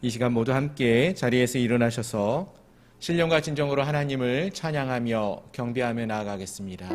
이 시간 모두 함께 자리에서 일어나셔서 신령과 진정으로 하나님을 찬양하며 경배하며 나아가겠습니다.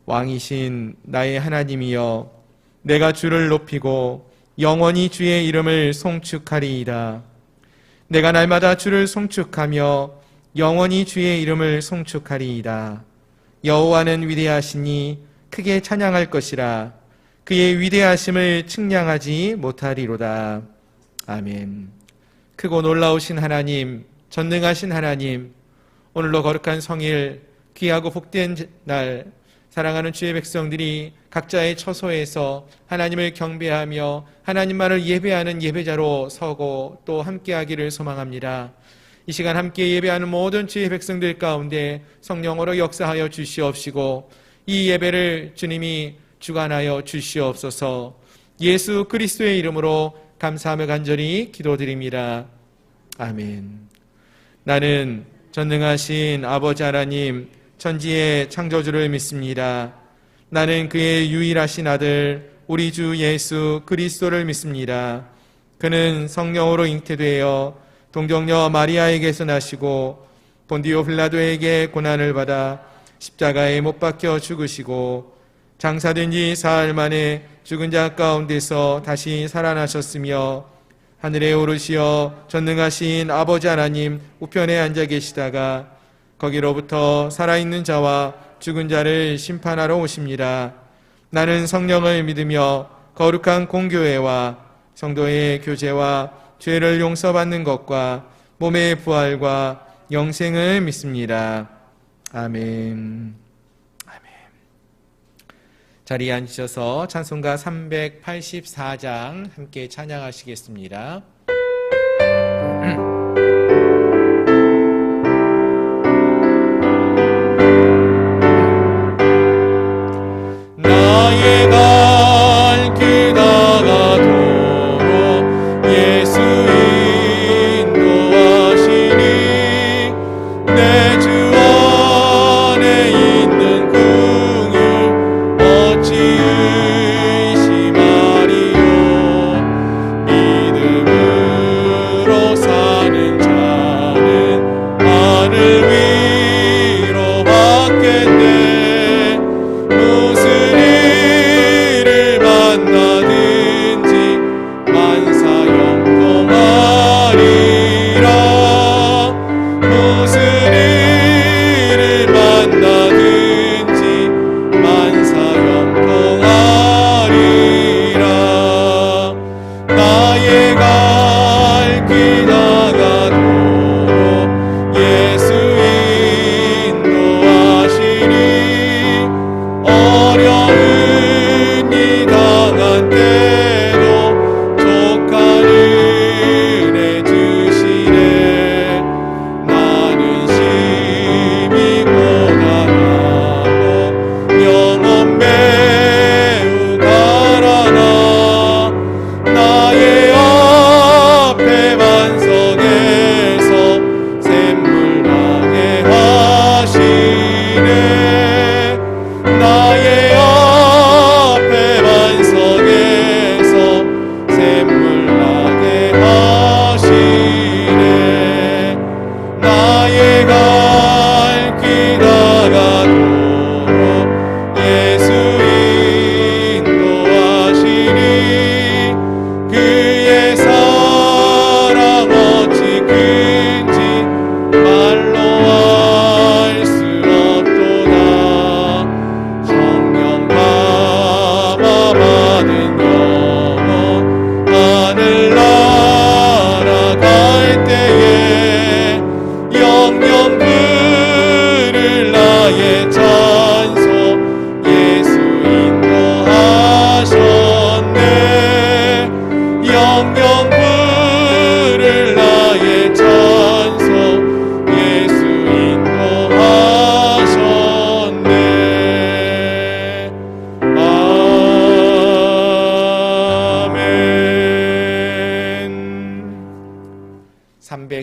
왕이신 나의 하나님이여, 내가 주를 높이고 영원히 주의 이름을 송축하리이다. 내가 날마다 주를 송축하며 영원히 주의 이름을 송축하리이다. 여호와는 위대하시니 크게 찬양할 것이라. 그의 위대하심을 측량하지 못하리로다. 아멘. 크고 놀라우신 하나님, 전능하신 하나님, 오늘로 거룩한 성일, 귀하고 복된 날, 사랑하는 주의 백성들이 각자의 처소에서 하나님을 경배하며 하나님만을 예배하는 예배자로 서고 또 함께하기를 소망합니다. 이 시간 함께 예배하는 모든 주의 백성들 가운데 성령으로 역사하여 주시옵시고 이 예배를 주님이 주관하여 주시옵소서. 예수 그리스도의 이름으로 감사하며 간절히 기도드립니다. 아멘. 나는 전능하신 아버지 하나님, 천지의 창조주를 믿습니다. 나는 그의 유일하신 아들 우리 주 예수 그리스도를 믿습니다. 그는 성령으로 잉태되어 동정녀 마리아에게서 나시고 본디오 빌라도에게 고난을 받아 십자가에 못 박혀 죽으시고 장사된 지 사흘 만에 죽은 자 가운데서 다시 살아나셨으며 하늘에 오르시어 전능하신 아버지 하나님 우편에 앉아 계시다가 거기로부터 살아있는 자와 죽은 자를 심판하러 오십니다. 나는 성령을 믿으며 거룩한 공교회와 성도의 교제와 죄를 용서받는 것과 몸의 부활과 영생을 믿습니다. 아멘. 아멘. 자리에 앉으셔서 찬송가 384장 함께 찬양하시겠습니다. 무슨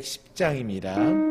110장입니다.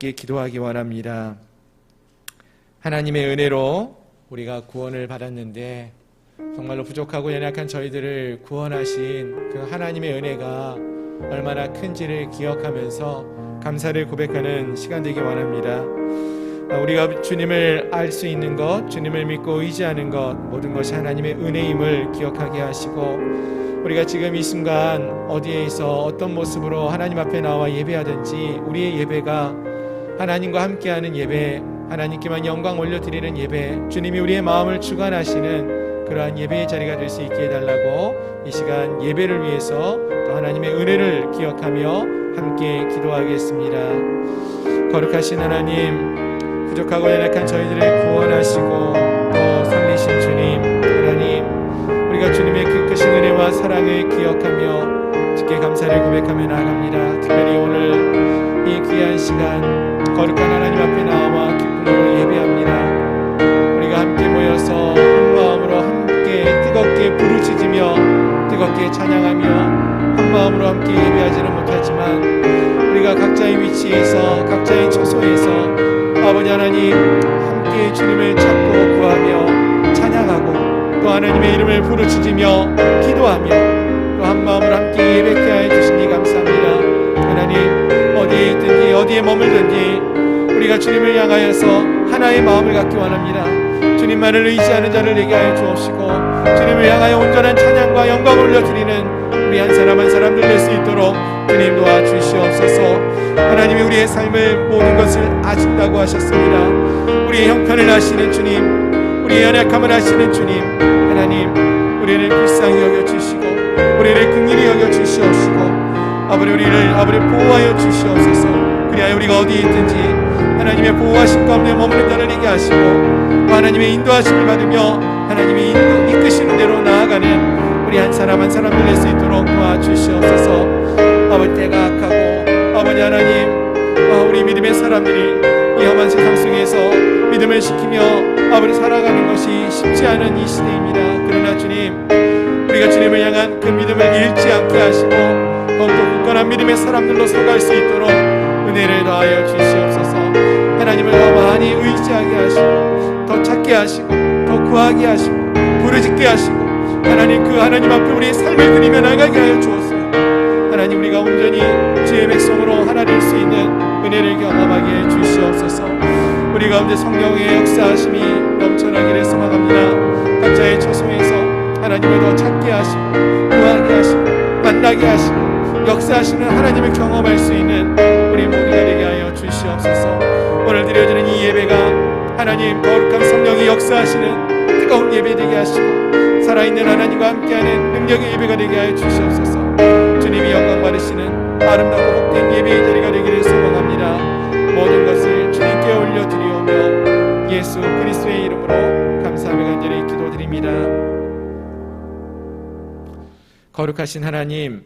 함께 기도하기 원합니다. 하나님의 은혜로 우리가 구원을 받았는데 정말로 부족하고 연약한 저희들을 구원하신 그 하나님의 은혜가 얼마나 큰지를 기억하면서 감사를 고백하는 시간 되기 원합니다. 우리가 주님을 알 수 있는 것, 주님을 믿고 의지하는 것, 모든 것이 하나님의 은혜임을 기억하게 하시고, 우리가 지금 이 순간 어디에서 어떤 모습으로 하나님 앞에 나와 예배하든지 우리의 예배가 하나님과 함께하는 예배, 하나님께만 영광 올려드리는 예배, 주님이 우리의 마음을 주관하시는 그러한 예배의 자리가 될 수 있게 해달라고 이 시간 예배를 위해서 또 하나님의 은혜를 기억하며 함께 기도하겠습니다. 거룩하신 하나님, 부족하고 연약한 저희들을 구원하시고 또 살리신 주님, 하나님, 우리가 주님의 그 크신 은혜와 사랑을 기억하며 주께 감사를 고백하며 나아갑니다. 특별히 오늘 이 귀한 시간 거룩한 하나님 앞에 나와 기쁨으로 예배합니다. 우리가 함께 모여서 한 마음으로 함께 뜨겁게 부르짖으며 뜨겁게 찬양하며 한 마음으로 함께 예배하지는 못하지만 우리가 각자의 위치에서 각자의 처소에서 아버지 하나님 함께 주님을 찾고 구하며 찬양하고 또 하나님의 이름을 부르짖으며 기도하며 또 한 한 마음으로 함께 예배케 하여 주시니 감사합니다. 하나님, 어디에 있든지 어디에 머물든지 우리가 주님을 향하여서 하나의 마음을 갖기 원합니다. 주님만을 의지하는 자를 내게 하여 주옵시고, 주님을 향하여 온전한 찬양과 영광을 올려드리는 우리 한 사람 한 사람들 될 수 있도록 주님 도와주시옵소서. 하나님이 우리의 삶을 모든 것을 아신다고 하셨습니다. 우리의 형편을 아시는 주님, 우리의 연약함을 아시는 주님, 하나님 우리를 불쌍히 여겨주시고 우리를 긍휼히 여겨주시옵시고 우리를 보호하여 주시옵소서. 그리하여 우리가 어디에 있든지 하나님의 보호하심 가운데 머무는 자를 되게 하시고, 하나님의 인도하심을 받으며 하나님이 이끄시는 대로 나아가는 우리 한 사람 한 사람들 될 수 있도록 도와주시옵소서. 아버지, 때가 악하고 아버지 하나님, 우리 믿음의 사람들이 이 험한 세상 속에서 믿음을 지키며 아버지 살아가는 것이 쉽지 않은 이 시대입니다. 그러나 주님, 우리가 주님을 향한 그 믿음을 잃지 않게 하시고 더욱더 굳건한 믿음의 사람들로 서갈 수 있도록 은혜를 더하여 주시옵소서. 하나님을 더 많이 의지하게 하시고 더 찾게 하시고 더 구하게 하시고 부르짖게 하시고 하나님, 그 하나님 앞에 우리의 삶을 드리며 나가게 하여 주옵소서. 하나님, 우리가 온전히 주의 백성으로 하나 될 수 있는 은혜를 경험하게 해 주시옵소서. 우리 가운데 성령의 역사하심이 넘쳐나기를 소망합니다. 각자의 처소에서 하나님을 더 찾게 하시고 구하게 하시고 만나게 하시고 역사하시는 하나님을 경험할 수 있는 우리 모두가 되게 하여 주시옵소서. 오늘 드려지는 이 예배가 하나님 거룩한 성령이 역사하시는 뜨거운 예배 되게 하시고 살아있는 하나님과 함께하는 능력의 예배가 되게 하여 주시옵소서. 주님이 영광 받으시는 아름답고 복된 예배의 자리가 되기를 소망합니다. 모든 것을 주님께 올려드리오며 예수 그리스도의 이름으로 감사하며 간절히 기도드립니다. 거룩하신 하나님,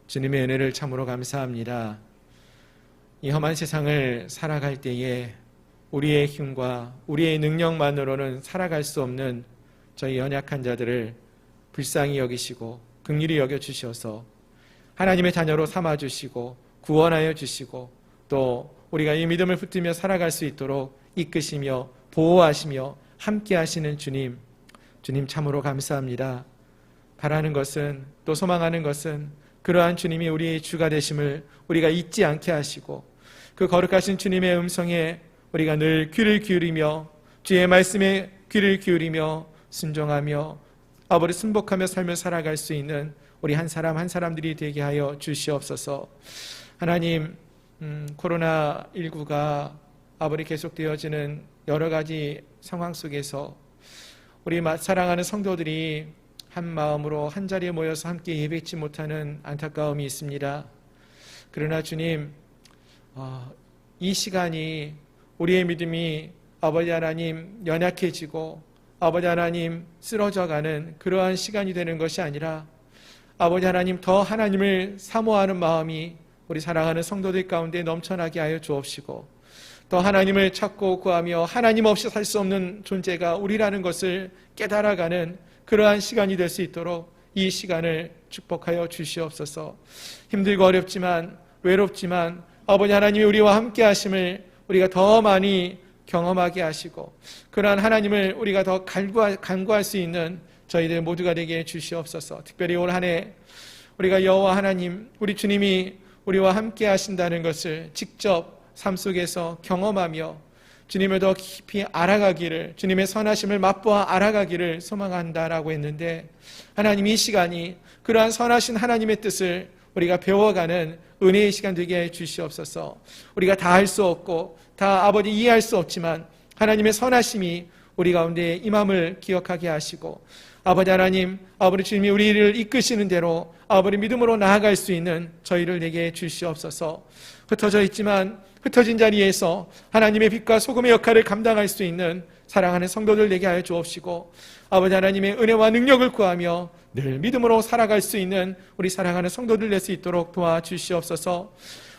주님의 은혜를 참으로 감사합니다. 이 험한 세상을 살아갈 때에 우리의 힘과 우리의 능력만으로는 살아갈 수 없는 저희 연약한 자들을 불쌍히 여기시고 긍휼히 여겨주셔서 하나님의 자녀로 삼아주시고 구원하여 주시고 또 우리가 이 믿음을 붙들며 살아갈 수 있도록 이끄시며 보호하시며 함께 하시는 주님 참으로 감사합니다. 바라는 것은, 또 소망하는 것은 그러한 주님이 우리의 주가 되심을 우리가 잊지 않게 하시고 그 거룩하신 주님의 음성에 우리가 늘 귀를 기울이며 주의 말씀에 귀를 기울이며 순종하며 아버지 순복하며 삶을 살아갈 수 있는 우리 한 사람 한 사람들이 되게 하여 주시옵소서. 하나님, 코로나19가 아버지 계속되어지는 여러 가지 상황 속에서 우리 사랑하는 성도들이 한 마음으로 한 자리에 모여서 함께 예배치 못하는 안타까움이 있습니다. 그러나 주님, 이 시간이 우리의 믿음이 아버지 하나님 연약해지고 아버지 하나님 쓰러져가는 그러한 시간이 되는 것이 아니라 아버지 하나님 더 하나님을 사모하는 마음이 우리 사랑하는 성도들 가운데 넘쳐나게 하여 주옵시고 또 하나님을 찾고 구하며 하나님 없이 살 수 없는 존재가 우리라는 것을 깨달아가는 그러한 시간이 될 수 있도록 이 시간을 축복하여 주시옵소서. 힘들고 어렵지만 외롭지만 아버지 하나님이 우리와 함께 하심을 우리가 더 많이 경험하게 하시고 그러한 하나님을 우리가 더 간구할 수 있는 저희들 모두가 되게 해 주시옵소서. 특별히 올 한 해 우리가 여호와 하나님, 우리 주님이 우리와 함께 하신다는 것을 직접 삶 속에서 경험하며 주님을 더 깊이 알아가기를, 주님의 선하심을 맛보아 알아가기를 소망한다라고 했는데 하나님, 이 시간이 그러한 선하신 하나님의 뜻을 우리가 배워가는 은혜의 시간 되게 해 주시옵소서. 우리가 다 할 수 없고 다 아버지 이해할 수 없지만 하나님의 선하심이 우리 가운데 임함을 기억하게 하시고 아버지 하나님, 아버지 주님이 우리를 이끄시는 대로 아버지 믿음으로 나아갈 수 있는 저희를 내게 해 주시옵소서. 흩어져 있지만 흩어진 자리에서 하나님의 빛과 소금의 역할을 감당할 수 있는 사랑하는 성도들 되게 하여 주옵시고 아버지 하나님의 은혜와 능력을 구하며 늘 믿음으로 살아갈 수 있는 우리 사랑하는 성도들 될 수 있도록 도와주시옵소서.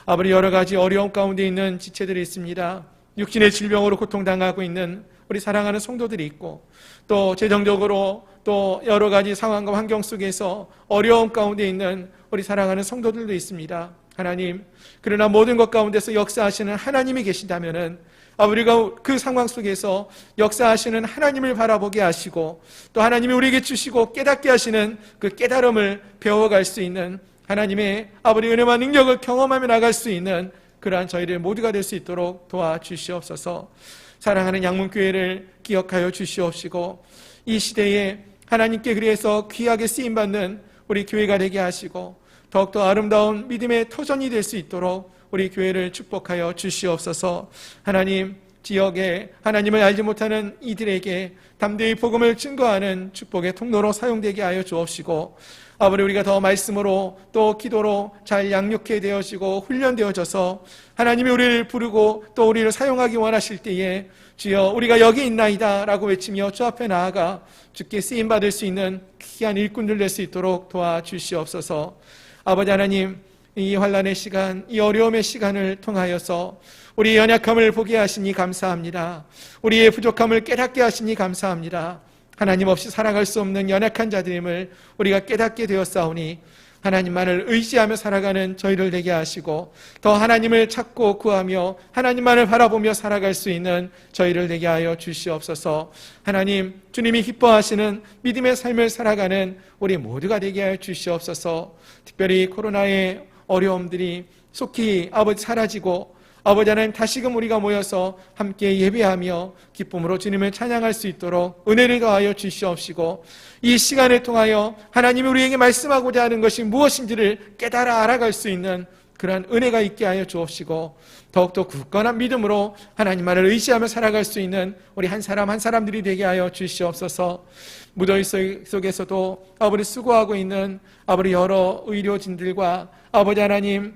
아버지, 여러 가지 어려움 가운데 있는 지체들이 있습니다. 육신의 질병으로 고통당하고 있는 우리 사랑하는 성도들이 있고 또 재정적으로 또 여러 가지 상황과 환경 속에서 어려움 가운데 있는 우리 사랑하는 성도들도 있습니다. 하나님, 그러나 모든 것 가운데서 역사하시는 하나님이 계신다면은 우리가 그 상황 속에서 역사하시는 하나님을 바라보게 하시고 또 하나님이 우리에게 주시고 깨닫게 하시는 그 깨달음을 배워갈 수 있는 하나님의 아버지 은혜와 능력을 경험하며 나갈 수 있는 그러한 저희들 모두가 될 수 있도록 도와주시옵소서. 사랑하는 양문교회를 기억하여 주시옵시고 이 시대에 하나님께 그래서 귀하게 쓰임받는 우리 교회가 되게 하시고 더욱더 아름다운 믿음의 터전이 될 수 있도록 우리 교회를 축복하여 주시옵소서. 하나님, 지역에 하나님을 알지 못하는 이들에게 담대히 복음을 증거하는 축복의 통로로 사용되게 하여 주옵시고 아버지 우리가 더 말씀으로 또 기도로 잘 양육해 되어지고 훈련되어져서 하나님이 우리를 부르고 또 우리를 사용하기 원하실 때에 주여 우리가 여기 있나이다 라고 외치며 주 앞에 나아가 주께 쓰임받을 수 있는 귀한 일꾼들 될 수 있도록 도와주시옵소서. 아버지 하나님, 이 환난의 시간, 이 어려움의 시간을 통하여서 우리의 연약함을 보게 하시니 감사합니다. 우리의 부족함을 깨닫게 하시니 감사합니다. 하나님 없이 살아갈 수 없는 연약한 자들임을 우리가 깨닫게 되었사오니 하나님만을 의지하며 살아가는 저희를 되게 하시고 더 하나님을 찾고 구하며 하나님만을 바라보며 살아갈 수 있는 저희를 되게 하여 주시옵소서. 하나님, 주님이 기뻐하시는 믿음의 삶을 살아가는 우리 모두가 되게 하여 주시옵소서. 특별히 코로나의 어려움들이 속히 아버지 사라지고 아버지 하나님 다시금 우리가 모여서 함께 예배하며 기쁨으로 주님을 찬양할 수 있도록 은혜를 더하여 주시옵시고 이 시간을 통하여 하나님이 우리에게 말씀하고자 하는 것이 무엇인지를 깨달아 알아갈 수 있는 그러한 은혜가 있게 하여 주옵시고 더욱더 굳건한 믿음으로 하나님만을 의지하며 살아갈 수 있는 우리 한 사람 한 사람들이 되게 하여 주시옵소서. 무더위 속에서도 아버지 수고하고 있는 아버지 여러 의료진들과 아버지 하나님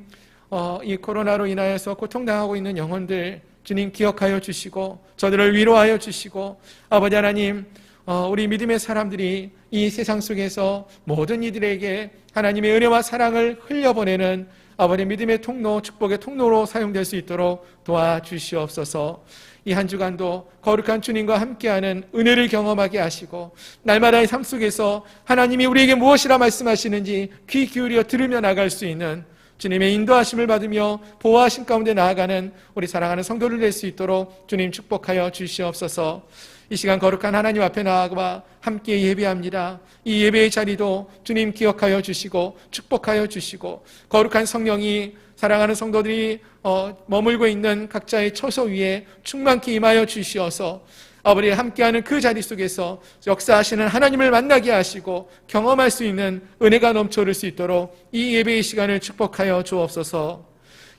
이 코로나로 인하여서 고통당하고 있는 영혼들 주님 기억하여 주시고 저들을 위로하여 주시고 아버지 하나님 우리 믿음의 사람들이 이 세상 속에서 모든 이들에게 하나님의 은혜와 사랑을 흘려보내는 아버지 믿음의 통로, 축복의 통로로 사용될 수 있도록 도와주시옵소서. 이 한 주간도 거룩한 주님과 함께하는 은혜를 경험하게 하시고 날마다의 삶 속에서 하나님이 우리에게 무엇이라 말씀하시는지 귀 기울여 들으며 나갈 수 있는 주님의 인도하심을 받으며 보호하심 가운데 나아가는 우리 사랑하는 성도를 낼 수 있도록 주님 축복하여 주시옵소서. 이 시간 거룩한 하나님 앞에 나아가 함께 예배합니다. 이 예배의 자리도 주님 기억하여 주시고 축복하여 주시고 거룩한 성령이 사랑하는 성도들이 머물고 있는 각자의 처소 위에 충만케 임하여 주시어서 아버지 함께하는 그 자리 속에서 역사하시는 하나님을 만나게 하시고 경험할 수 있는 은혜가 넘쳐흐를 수 있도록 이 예배의 시간을 축복하여 주옵소서.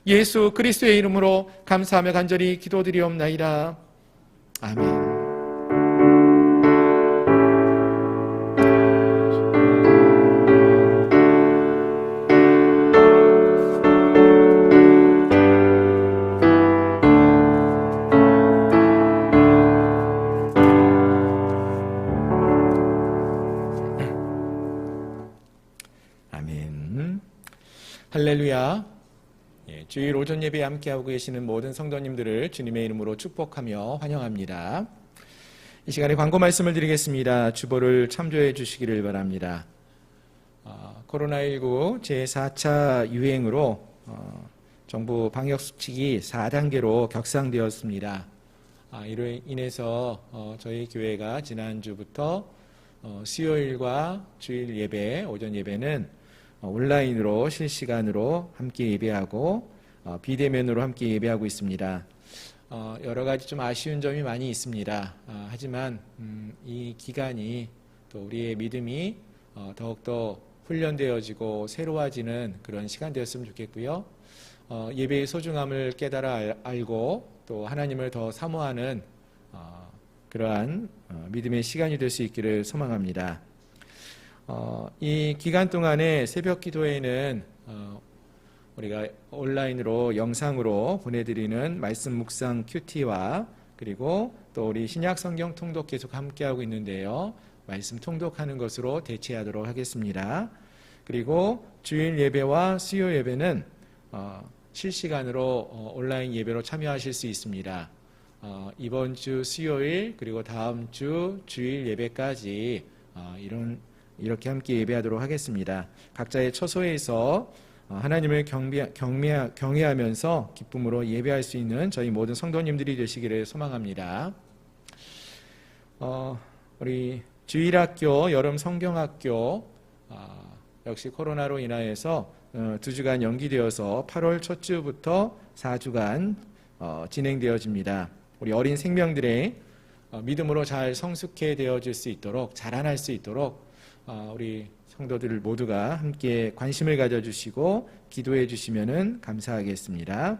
예수 그리스도의 이름으로 감사하며 간절히 기도드리옵나이다. 아멘. 할렐루야. 주일 오전 예배에 함께하고 계시는 모든 성도님들을 주님의 이름으로 축복하며 환영합니다. 이 시간에 광고 말씀을 드리겠습니다. 주보를 참조해 주시기를 바랍니다. 코로나19 제4차 유행으로 정부 방역수칙이 4단계로 격상되었습니다. 이로 인해서 저희 교회가 지난주부터 수요일과 주일 예배, 오전 예배는 온라인으로 실시간으로 함께 예배하고 비대면으로 함께 예배하고 있습니다. 여러 가지 좀 아쉬운 점이 많이 있습니다. 하지만 이 기간이 또 우리의 믿음이 더욱더 훈련되어지고 새로워지는 그런 시간 되었으면 좋겠고요. 예배의 소중함을 깨달아 알고 또 하나님을 더 사모하는 그러한 믿음의 시간이 될 수 있기를 소망합니다. 이 기간 동안에 새벽 기도회는 우리가 온라인으로 영상으로 보내드리는 말씀 묵상 큐티와 그리고 또 우리 신약 성경 통독 계속 함께하고 있는데요. 말씀 통독하는 것으로 대체하도록 하겠습니다. 그리고 주일 예배와 수요 예배는 실시간으로 온라인 예배로 참여하실 수 있습니다. 이번 주 수요일 그리고 다음 주 주일 예배까지 이렇게 함께 예배하도록 하겠습니다. 각자의 처소에서 하나님을 경외하면서 기쁨으로 예배할 수 있는 저희 모든 성도님들이 되시기를 소망합니다. 우리 주일학교, 여름 성경학교 역시 코로나로 인하여서 2주간 연기되어서 8월 첫 주부터 4주간 진행되어집니다. 우리 어린 생명들의 믿음으로 잘 성숙해 되어질 수 있도록, 자라날 수 있도록 우리 성도들 모두가 함께 관심을 가져주시고 기도해 주시면 감사하겠습니다.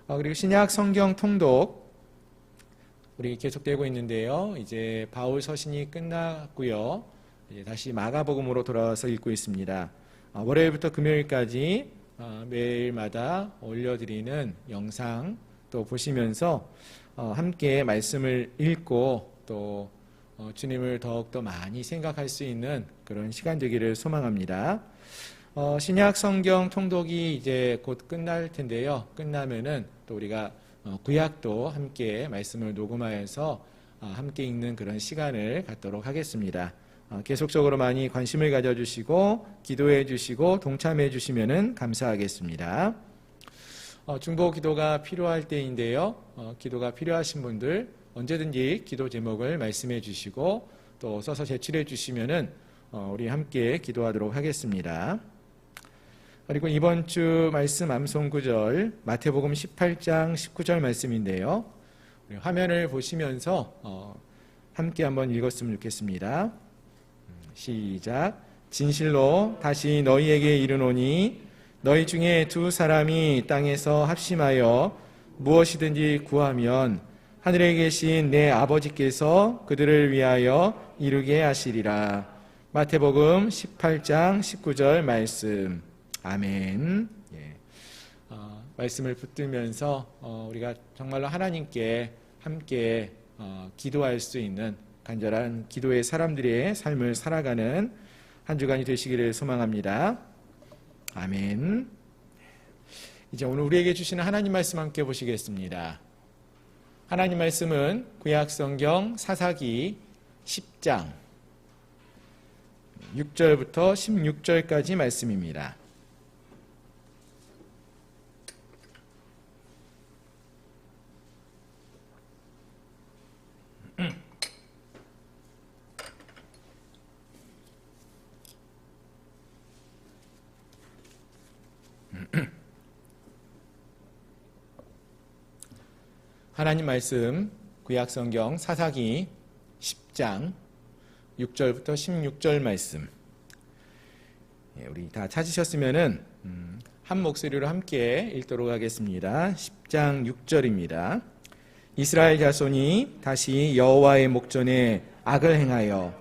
그리고 신약 성경 통독 우리 계속되고 있는데요. 이제 바울 서신이 끝났고요. 이제 다시 마가복음으로 돌아와서 읽고 있습니다. 월요일부터 금요일까지 매일마다 올려드리는 영상 또 보시면서 함께 말씀을 읽고 또 주님을 더욱더 많이 생각할 수 있는 그런 시간 되기를 소망합니다. 신약 성경 통독이 이제 곧 끝날 텐데요. 끝나면은 또 우리가 구약도 함께 말씀을 녹음하여서 함께 읽는 그런 시간을 갖도록 하겠습니다. 계속적으로 많이 관심을 가져주시고 기도해 주시고 동참해 주시면 감사하겠습니다. 중보 기도가 필요할 때인데요. 기도가 필요하신 분들 언제든지 기도 제목을 말씀해 주시고 또 써서 제출해 주시면 우리 함께 기도하도록 하겠습니다. 그리고 이번 주 말씀 암송 구절 마태복음 18장 19절 말씀인데요. 우리 화면을 보시면서 함께 한번 읽었으면 좋겠습니다. 시작. 진실로 다시 너희에게 이르노니 너희 중에 두 사람이 땅에서 합심하여 무엇이든지 구하면 하늘에 계신 내 아버지께서 그들을 위하여 이루게 하시리라. 마태복음 18장 19절 말씀. 아멘. 말씀을 붙들면서 우리가 정말로 하나님께 함께 기도할 수 있는 간절한 기도의 사람들의 삶을 살아가는 한 주간이 되시기를 소망합니다. 아멘. 이제 오늘 우리에게 주시는 하나님 말씀 함께 보시겠습니다. 하나님 말씀은 구약성경 사사기 10장 6절부터 16절까지 말씀입니다. 하나님 말씀 구약성경 사사기 10장 6절부터 16절 말씀 우리 다 찾으셨으면은 한 목소리로 함께 읽도록 하겠습니다. 10장 6절입니다. 이스라엘 자손이 다시 여호와의 목전에 악을 행하여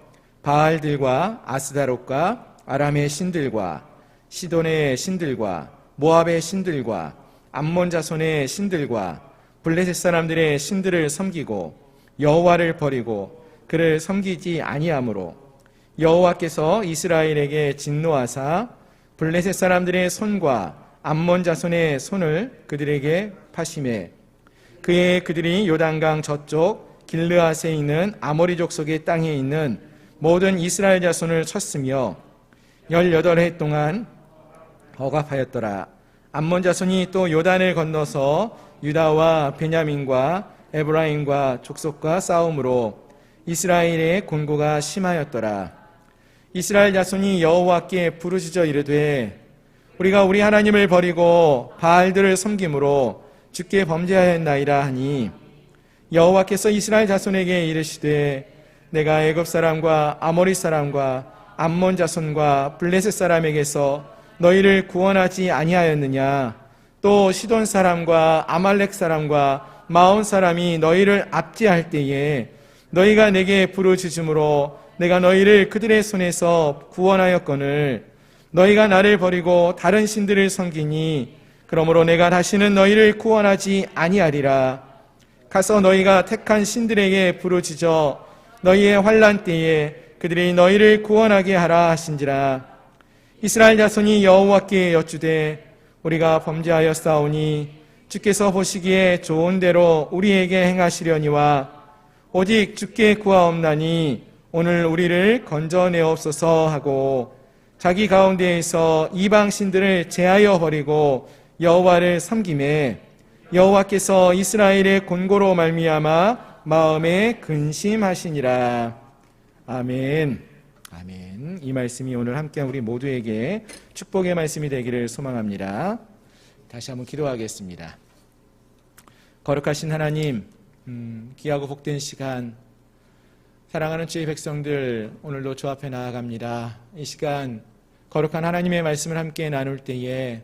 바알들과 아스다롯과 아람의 신들과 시돈의 신들과 모압의 신들과 암몬 자손의 신들과 블레셋 사람들의 신들을 섬기고 여호와를 버리고 그를 섬기지 아니하므로 여호와께서 이스라엘에게 진노하사 블레셋 사람들의 손과 암몬 자손의 손을 그들에게 파심해 그의 그들이 요단강 저쪽 길르앗에 있는 아모리 족속의 땅에 있는 모든 이스라엘 자손을 쳤으며 18해 동안 억압하였더라. 암몬 자손이 또 요단을 건너서 유다와 베냐민과 에브라임과 족속과 싸움으로 이스라엘의 곤고가 심하였더라. 이스라엘 자손이 여호와께 부르짖어 이르되 우리가 우리 하나님을 버리고 바알들을 섬김으로 주께 범죄하였나이다 하니 여호와께서 이스라엘 자손에게 이르시되 내가 애굽 사람과 아모리 사람과 암몬 자손과 블레셋 사람에게서 너희를 구원하지 아니하였느냐? 또 시돈 사람과 아말렉 사람과 마온 사람이 너희를 압제할 때에 너희가 내게 부르짖음으로 내가 너희를 그들의 손에서 구원하였거늘 너희가 나를 버리고 다른 신들을 섬기니 그러므로 내가 다시는 너희를 구원하지 아니하리라. 가서 너희가 택한 신들에게 부르짖어 너희의 환난 때에 그들이 너희를 구원하게 하라 하신지라. 이스라엘 자손이 여호와께 여쭈되 우리가 범죄하였사오니 주께서 보시기에 좋은 대로 우리에게 행하시려니와 오직 주께 구하옵나니 오늘 우리를 건져내옵소서 하고 자기 가운데에서 이방 신들을 제하여 버리고 여호와를 섬기매 여호와께서 이스라엘의 곤고로 말미암아 마음에 근심하시니라. 아멘. 아멘. 이 말씀이 오늘 함께한 우리 모두에게 축복의 말씀이 되기를 소망합니다. 다시 한번 기도하겠습니다. 거룩하신 하나님, 귀하고 복된 시간, 사랑하는 주의 백성들, 오늘도 주 앞에 나아갑니다. 이 시간 거룩한 하나님의 말씀을 함께 나눌 때에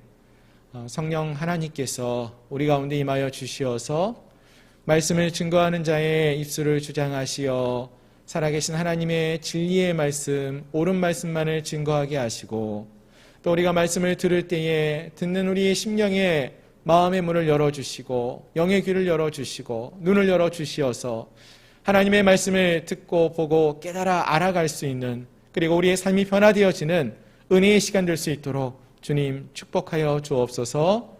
성령 하나님께서 우리 가운데 임하여 주시어서 말씀을 증거하는 자의 입술을 주장하시어 살아계신 하나님의 진리의 말씀, 옳은 말씀만을 증거하게 하시고 또 우리가 말씀을 들을 때에 듣는 우리의 심령의 마음의 문을 열어주시고 영의 귀를 열어주시고 눈을 열어주시어서 하나님의 말씀을 듣고 보고 깨달아 알아갈 수 있는, 그리고 우리의 삶이 변화되어지는 은혜의 시간 될 수 있도록 주님 축복하여 주옵소서.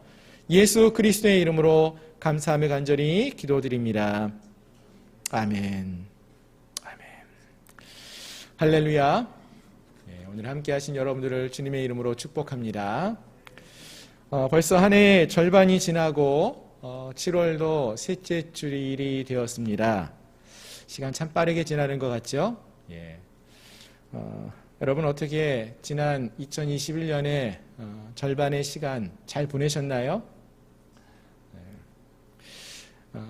예수 그리스도의 이름으로 감사하며 간절히 기도드립니다. 아멘. 아멘. 할렐루야. 오늘 함께 하신 여러분들을 주님의 이름으로 축복합니다. 벌써 한 해 절반이 지나고 7월도 셋째 주일이 되었습니다. 시간 참 빠르게 지나는 것 같죠? 예. 여러분 어떻게 지난 2021년의 절반의 시간 잘 보내셨나요?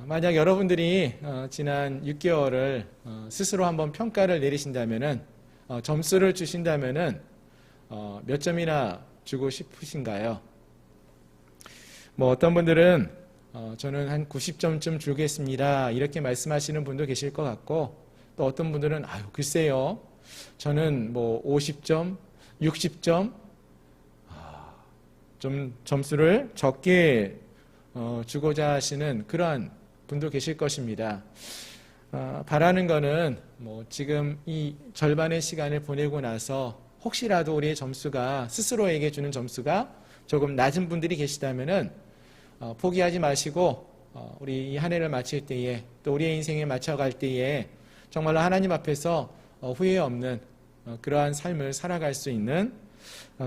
만약 여러분들이 지난 6개월을 스스로 한번 평가를 내리신다면은 점수를 주신다면은 몇 점이나 주고 싶으신가요? 뭐 어떤 분들은 저는 한 90점쯤 주겠습니다 이렇게 말씀하시는 분도 계실 것 같고, 또 어떤 분들은 글쎄요 저는 뭐 50점, 60점 좀 점수를 적게 주고자 하시는 그러한 분도 계실 것입니다. 바라는 거는 뭐 지금 이 절반의 시간을 보내고 나서 혹시라도 우리의 점수가, 스스로에게 주는 점수가 조금 낮은 분들이 계시다면은 포기하지 마시고 우리 이 한 해를 마칠 때에, 또 우리의 인생에 맞춰갈 때에 정말로 하나님 앞에서 후회 없는 그러한 삶을 살아갈 수 있는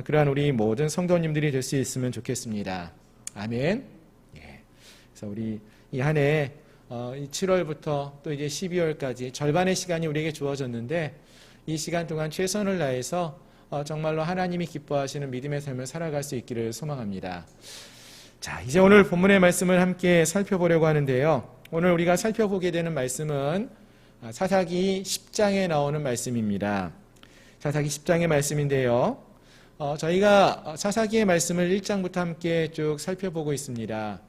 그러한 우리 모든 성도님들이 될 수 있으면 좋겠습니다. 아멘. 그래서 우리 이 한 해 7월부터 또 이제 12월까지 절반의 시간이 우리에게 주어졌는데, 이 시간 동안 최선을 다해서 정말로 하나님이 기뻐하시는 믿음의 삶을 살아갈 수 있기를 소망합니다. 자, 이제 오늘 본문의 말씀을 함께 살펴보려고 하는데요. 오늘 우리가 살펴보게 되는 말씀은 사사기 10장에 나오는 말씀입니다. 사사기 10장의 말씀인데요. 저희가 사사기의 말씀을 1장부터 함께 쭉 살펴보고 있습니다.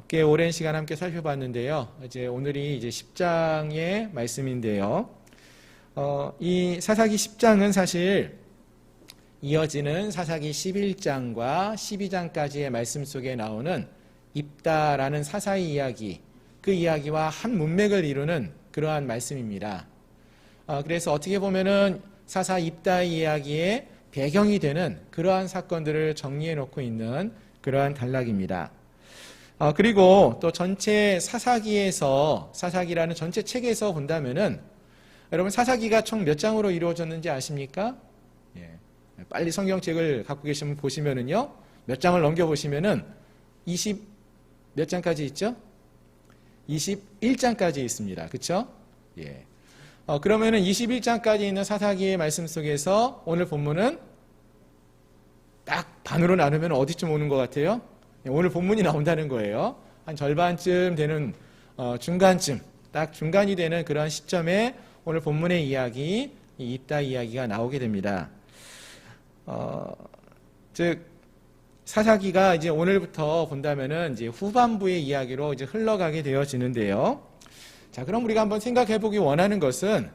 꽤 오랜 시간 함께 살펴봤는데요. 이제 오늘이 이제 10장의 말씀인데요. 이 사사기 10장은 사실 이어지는 사사기 11장과 12장까지의 말씀 속에 나오는 입다라는 사사의 이야기, 그 이야기와 한 문맥을 이루는 그러한 말씀입니다. 그래서 어떻게 보면은 사사 입다의 이야기의 배경이 되는 그러한 사건들을 정리해 놓고 있는 그러한 단락입니다. 그리고 또 전체 사사기에서, 사사기라는 전체 책에서 본다면은 여러분 사사기가 총 몇 장으로 이루어졌는지 아십니까? 빨리 성경책을 갖고 계시면 보시면은요, 몇 장을 넘겨보시면은 몇 장까지 있죠? 21장까지 있습니다. 그쵸? 그러면은 21장까지 있는 사사기의 말씀 속에서 오늘 본문은 딱 반으로 나누면 어디쯤 오는 것 같아요? 오늘 본문이 나온다는 거예요. 한 절반쯤 되는, 중간쯤, 딱 중간이 되는 그러한 시점에 오늘 본문의 이야기, 이 입다 이야기가 나오게 됩니다. 즉 사사기가 이제 오늘부터 본다면은 이제 후반부의 이야기로 이제 흘러가게 되어지는데요. 자, 그럼 우리가 한번 생각해 보기 원하는 것은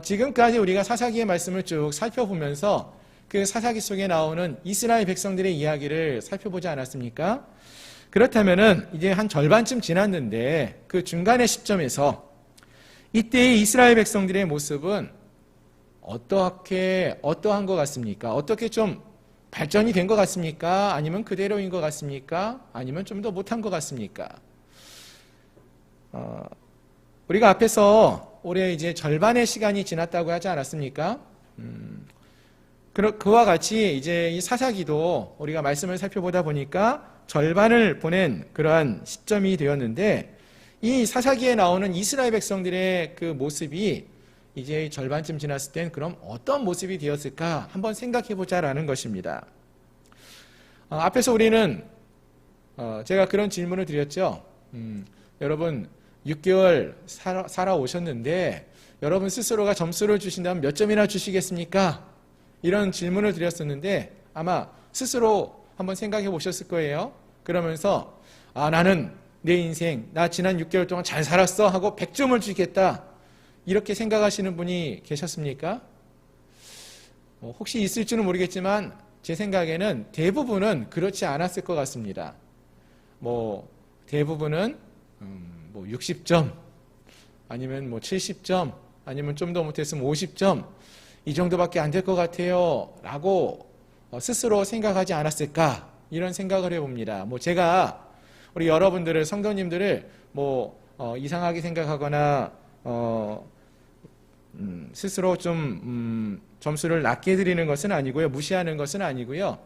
지금까지 우리가 사사기의 말씀을 쭉 살펴보면서 그 사사기 속에 나오는 이스라엘 백성들의 이야기를 살펴보지 않았습니까? 그렇다면은 이제 한 절반쯤 지났는데 그 중간의 시점에서 이때의 이스라엘 백성들의 모습은 어떠한 것 같습니까? 어떻게 좀 발전이 된 것 같습니까? 아니면 그대로인 것 같습니까? 아니면 좀 더 못한 것 같습니까? 우리가 앞에서 올해 이제 절반의 시간이 지났다고 하지 않았습니까? 그와 같이 이제 이 사사기도 우리가 말씀을 살펴보다 보니까 절반을 보낸 그러한 시점이 되었는데, 이 사사기에 나오는 이스라엘 백성들의 그 모습이 이제 절반쯤 지났을 땐 그럼 어떤 모습이 되었을까 한번 생각해 보자라는 것입니다. 앞에서 우리는 제가 그런 질문을 드렸죠. 여러분 6개월 살아오셨는데 여러분 스스로가 점수를 주신다면 몇 점이나 주시겠습니까? 이런 질문을 드렸었는데 아마 스스로 한번 생각해 보셨을 거예요. 그러면서 나는 내 인생, 나 지난 6개월 동안 잘 살았어 하고 100점을 주겠다, 이렇게 생각하시는 분이 계셨습니까? 혹시 있을지는 모르겠지만 제 생각에는 대부분은 그렇지 않았을 것 같습니다. 대부분은 60점 아니면 70점 아니면 좀 더 못했으면 50점 이 정도밖에 안 될 것 같아요 라고 스스로 생각하지 않았을까, 이런 생각을 해봅니다. 제가 우리 여러분들을, 성도님들을 이상하게 생각하거나 스스로 좀 점수를 낮게 드리는 것은 아니고요, 무시하는 것은 아니고요,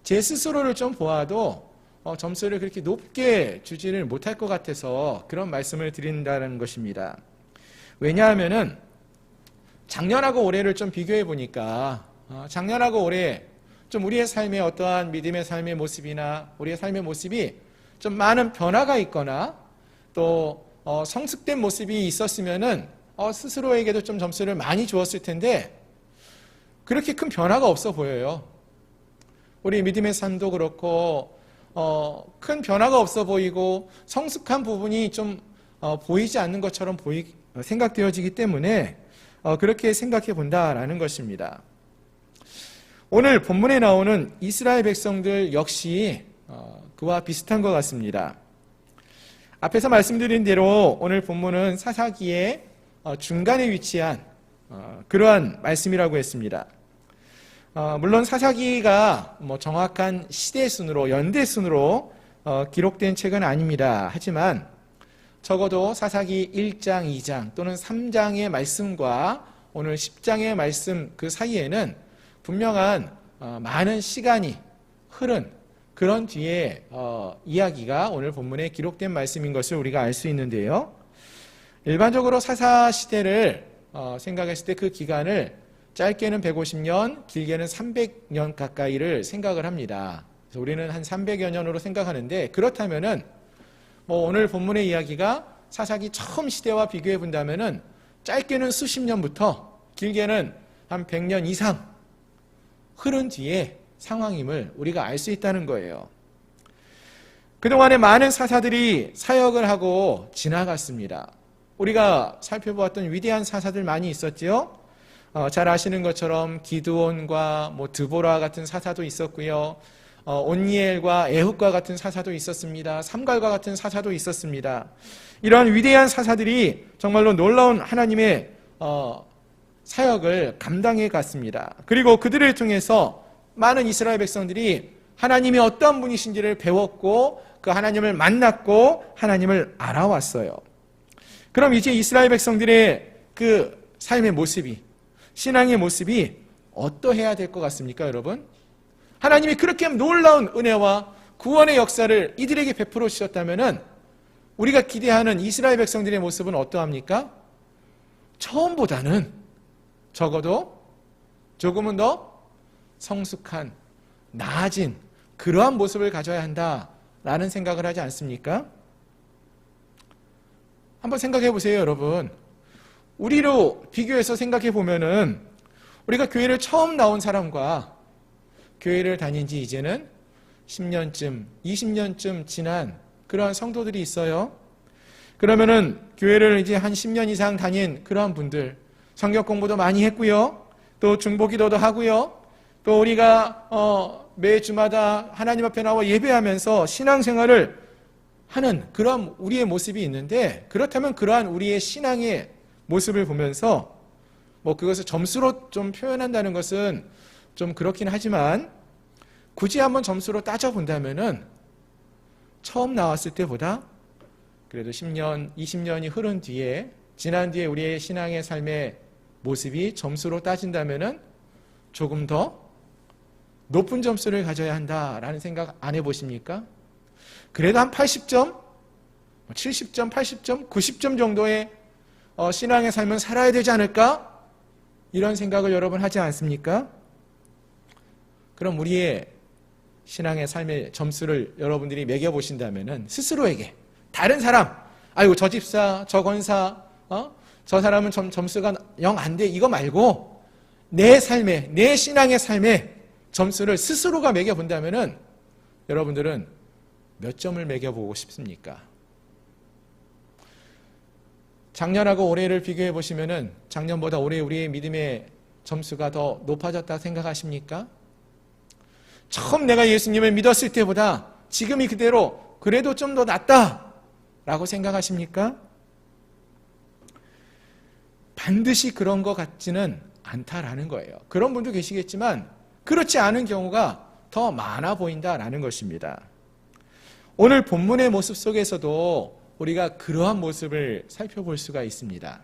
제 스스로를 좀 보아도 점수를 그렇게 높게 주지를 못할 것 같아서 그런 말씀을 드린다는 것입니다. 왜냐하면은 작년하고 올해를 좀 비교해 보니까 작년하고 올해 좀 우리의 삶의 어떠한 믿음의 삶의 모습이나 우리의 삶의 모습이 좀 많은 변화가 있거나 또 성숙된 모습이 있었으면은 스스로에게도 좀 점수를 많이 주었을 텐데 그렇게 큰 변화가 없어 보여요. 우리 믿음의 삶도 그렇고 큰 변화가 없어 보이고 성숙한 부분이 좀 보이지 않는 것처럼 생각되어지기 때문에 그렇게 생각해 본다라는 것입니다. 오늘 본문에 나오는 이스라엘 백성들 역시 그와 비슷한 것 같습니다. 앞에서 말씀드린 대로 오늘 본문은 사사기의 중간에 위치한 그러한 말씀이라고 했습니다. 물론 사사기가 정확한 시대순으로, 연대순으로 기록된 책은 아닙니다. 하지만 적어도 사사기 1장, 2장 또는 3장의 말씀과 오늘 10장의 말씀 그 사이에는 분명한 많은 시간이 흐른 그런 뒤에 이야기가 오늘 본문에 기록된 말씀인 것을 우리가 알 수 있는데요. 일반적으로 사사시대를 생각했을 때 그 기간을 짧게는 150년, 길게는 300년 가까이를 생각을 합니다. 그래서 우리는 한 300여 년으로 생각하는데, 그렇다면은 오늘 본문의 이야기가 사사기 처음 시대와 비교해 본다면은 짧게는 수십 년부터 길게는 한 100년 이상 흐른 뒤에 상황임을 우리가 알 수 있다는 거예요. 그동안에 많은 사사들이 사역을 하고 지나갔습니다. 우리가 살펴보았던 위대한 사사들 많이 있었지요. 잘 아시는 것처럼 기드온과 드보라 같은 사사도 있었고요. 온니엘과 에훗과 같은 사사도 있었습니다. 삼갈과 같은 사사도 있었습니다. 이러한 위대한 사사들이 정말로 놀라운 하나님의 사역을 감당해 갔습니다. 그리고 그들을 통해서 많은 이스라엘 백성들이 하나님이 어떤 분이신지를 배웠고 그 하나님을 만났고 하나님을 알아왔어요. 그럼 이제 이스라엘 백성들의 그 삶의 모습이, 신앙의 모습이 어떠해야 될 것 같습니까, 여러분? 하나님이 그렇게 놀라운 은혜와 구원의 역사를 이들에게 베풀어 주셨다면은 우리가 기대하는 이스라엘 백성들의 모습은 어떠합니까? 처음보다는 적어도 조금은 더 성숙한, 나아진 그러한 모습을 가져야 한다라는 생각을 하지 않습니까? 한번 생각해 보세요, 여러분. 우리로 비교해서 생각해 보면은 우리가 교회를 처음 나온 사람과 교회를 다닌 지 이제는 10년쯤, 20년쯤 지난 그러한 성도들이 있어요. 그러면은 교회를 이제 한 10년 이상 다닌 그러한 분들, 성경 공부도 많이 했고요. 또 중보기도도 하고요. 또 우리가 매 주마다 하나님 앞에 나와 예배하면서 신앙생활을 하는 그러한 우리의 모습이 있는데, 그렇다면 그러한 우리의 신앙의 모습을 보면서 그것을 점수로 좀 표현한다는 것은 좀 그렇긴 하지만 굳이 한번 점수로 따져본다면은 처음 나왔을 때보다 그래도 10년, 20년이 흐른 뒤에, 지난 뒤에 우리의 신앙의 삶의 모습이 점수로 따진다면은 조금 더 높은 점수를 가져야 한다라는 생각 안 해보십니까? 그래도 한 80점, 70점, 80점, 90점 정도의 신앙의 삶은 살아야 되지 않을까? 이런 생각을 여러분 하지 않습니까? 그럼 우리의 신앙의 삶의 점수를 여러분들이 매겨보신다면 스스로에게, 다른 사람, 아이고 저 집사, 저 권사, 저 사람은 점수가 영 안 돼, 이거 말고 내 삶에, 내 신앙의 삶에 점수를 스스로가 매겨본다면 여러분들은 몇 점을 매겨보고 싶습니까? 작년하고 올해를 비교해 보시면 작년보다 올해 우리의 믿음의 점수가 더 높아졌다 생각하십니까? 처음 내가 예수님을 믿었을 때보다 지금이 그대로 그래도 좀 더 낫다라고 생각하십니까? 반드시 그런 것 같지는 않다라는 거예요. 그런 분도 계시겠지만 그렇지 않은 경우가 더 많아 보인다라는 것입니다. 오늘 본문의 모습 속에서도 우리가 그러한 모습을 살펴볼 수가 있습니다.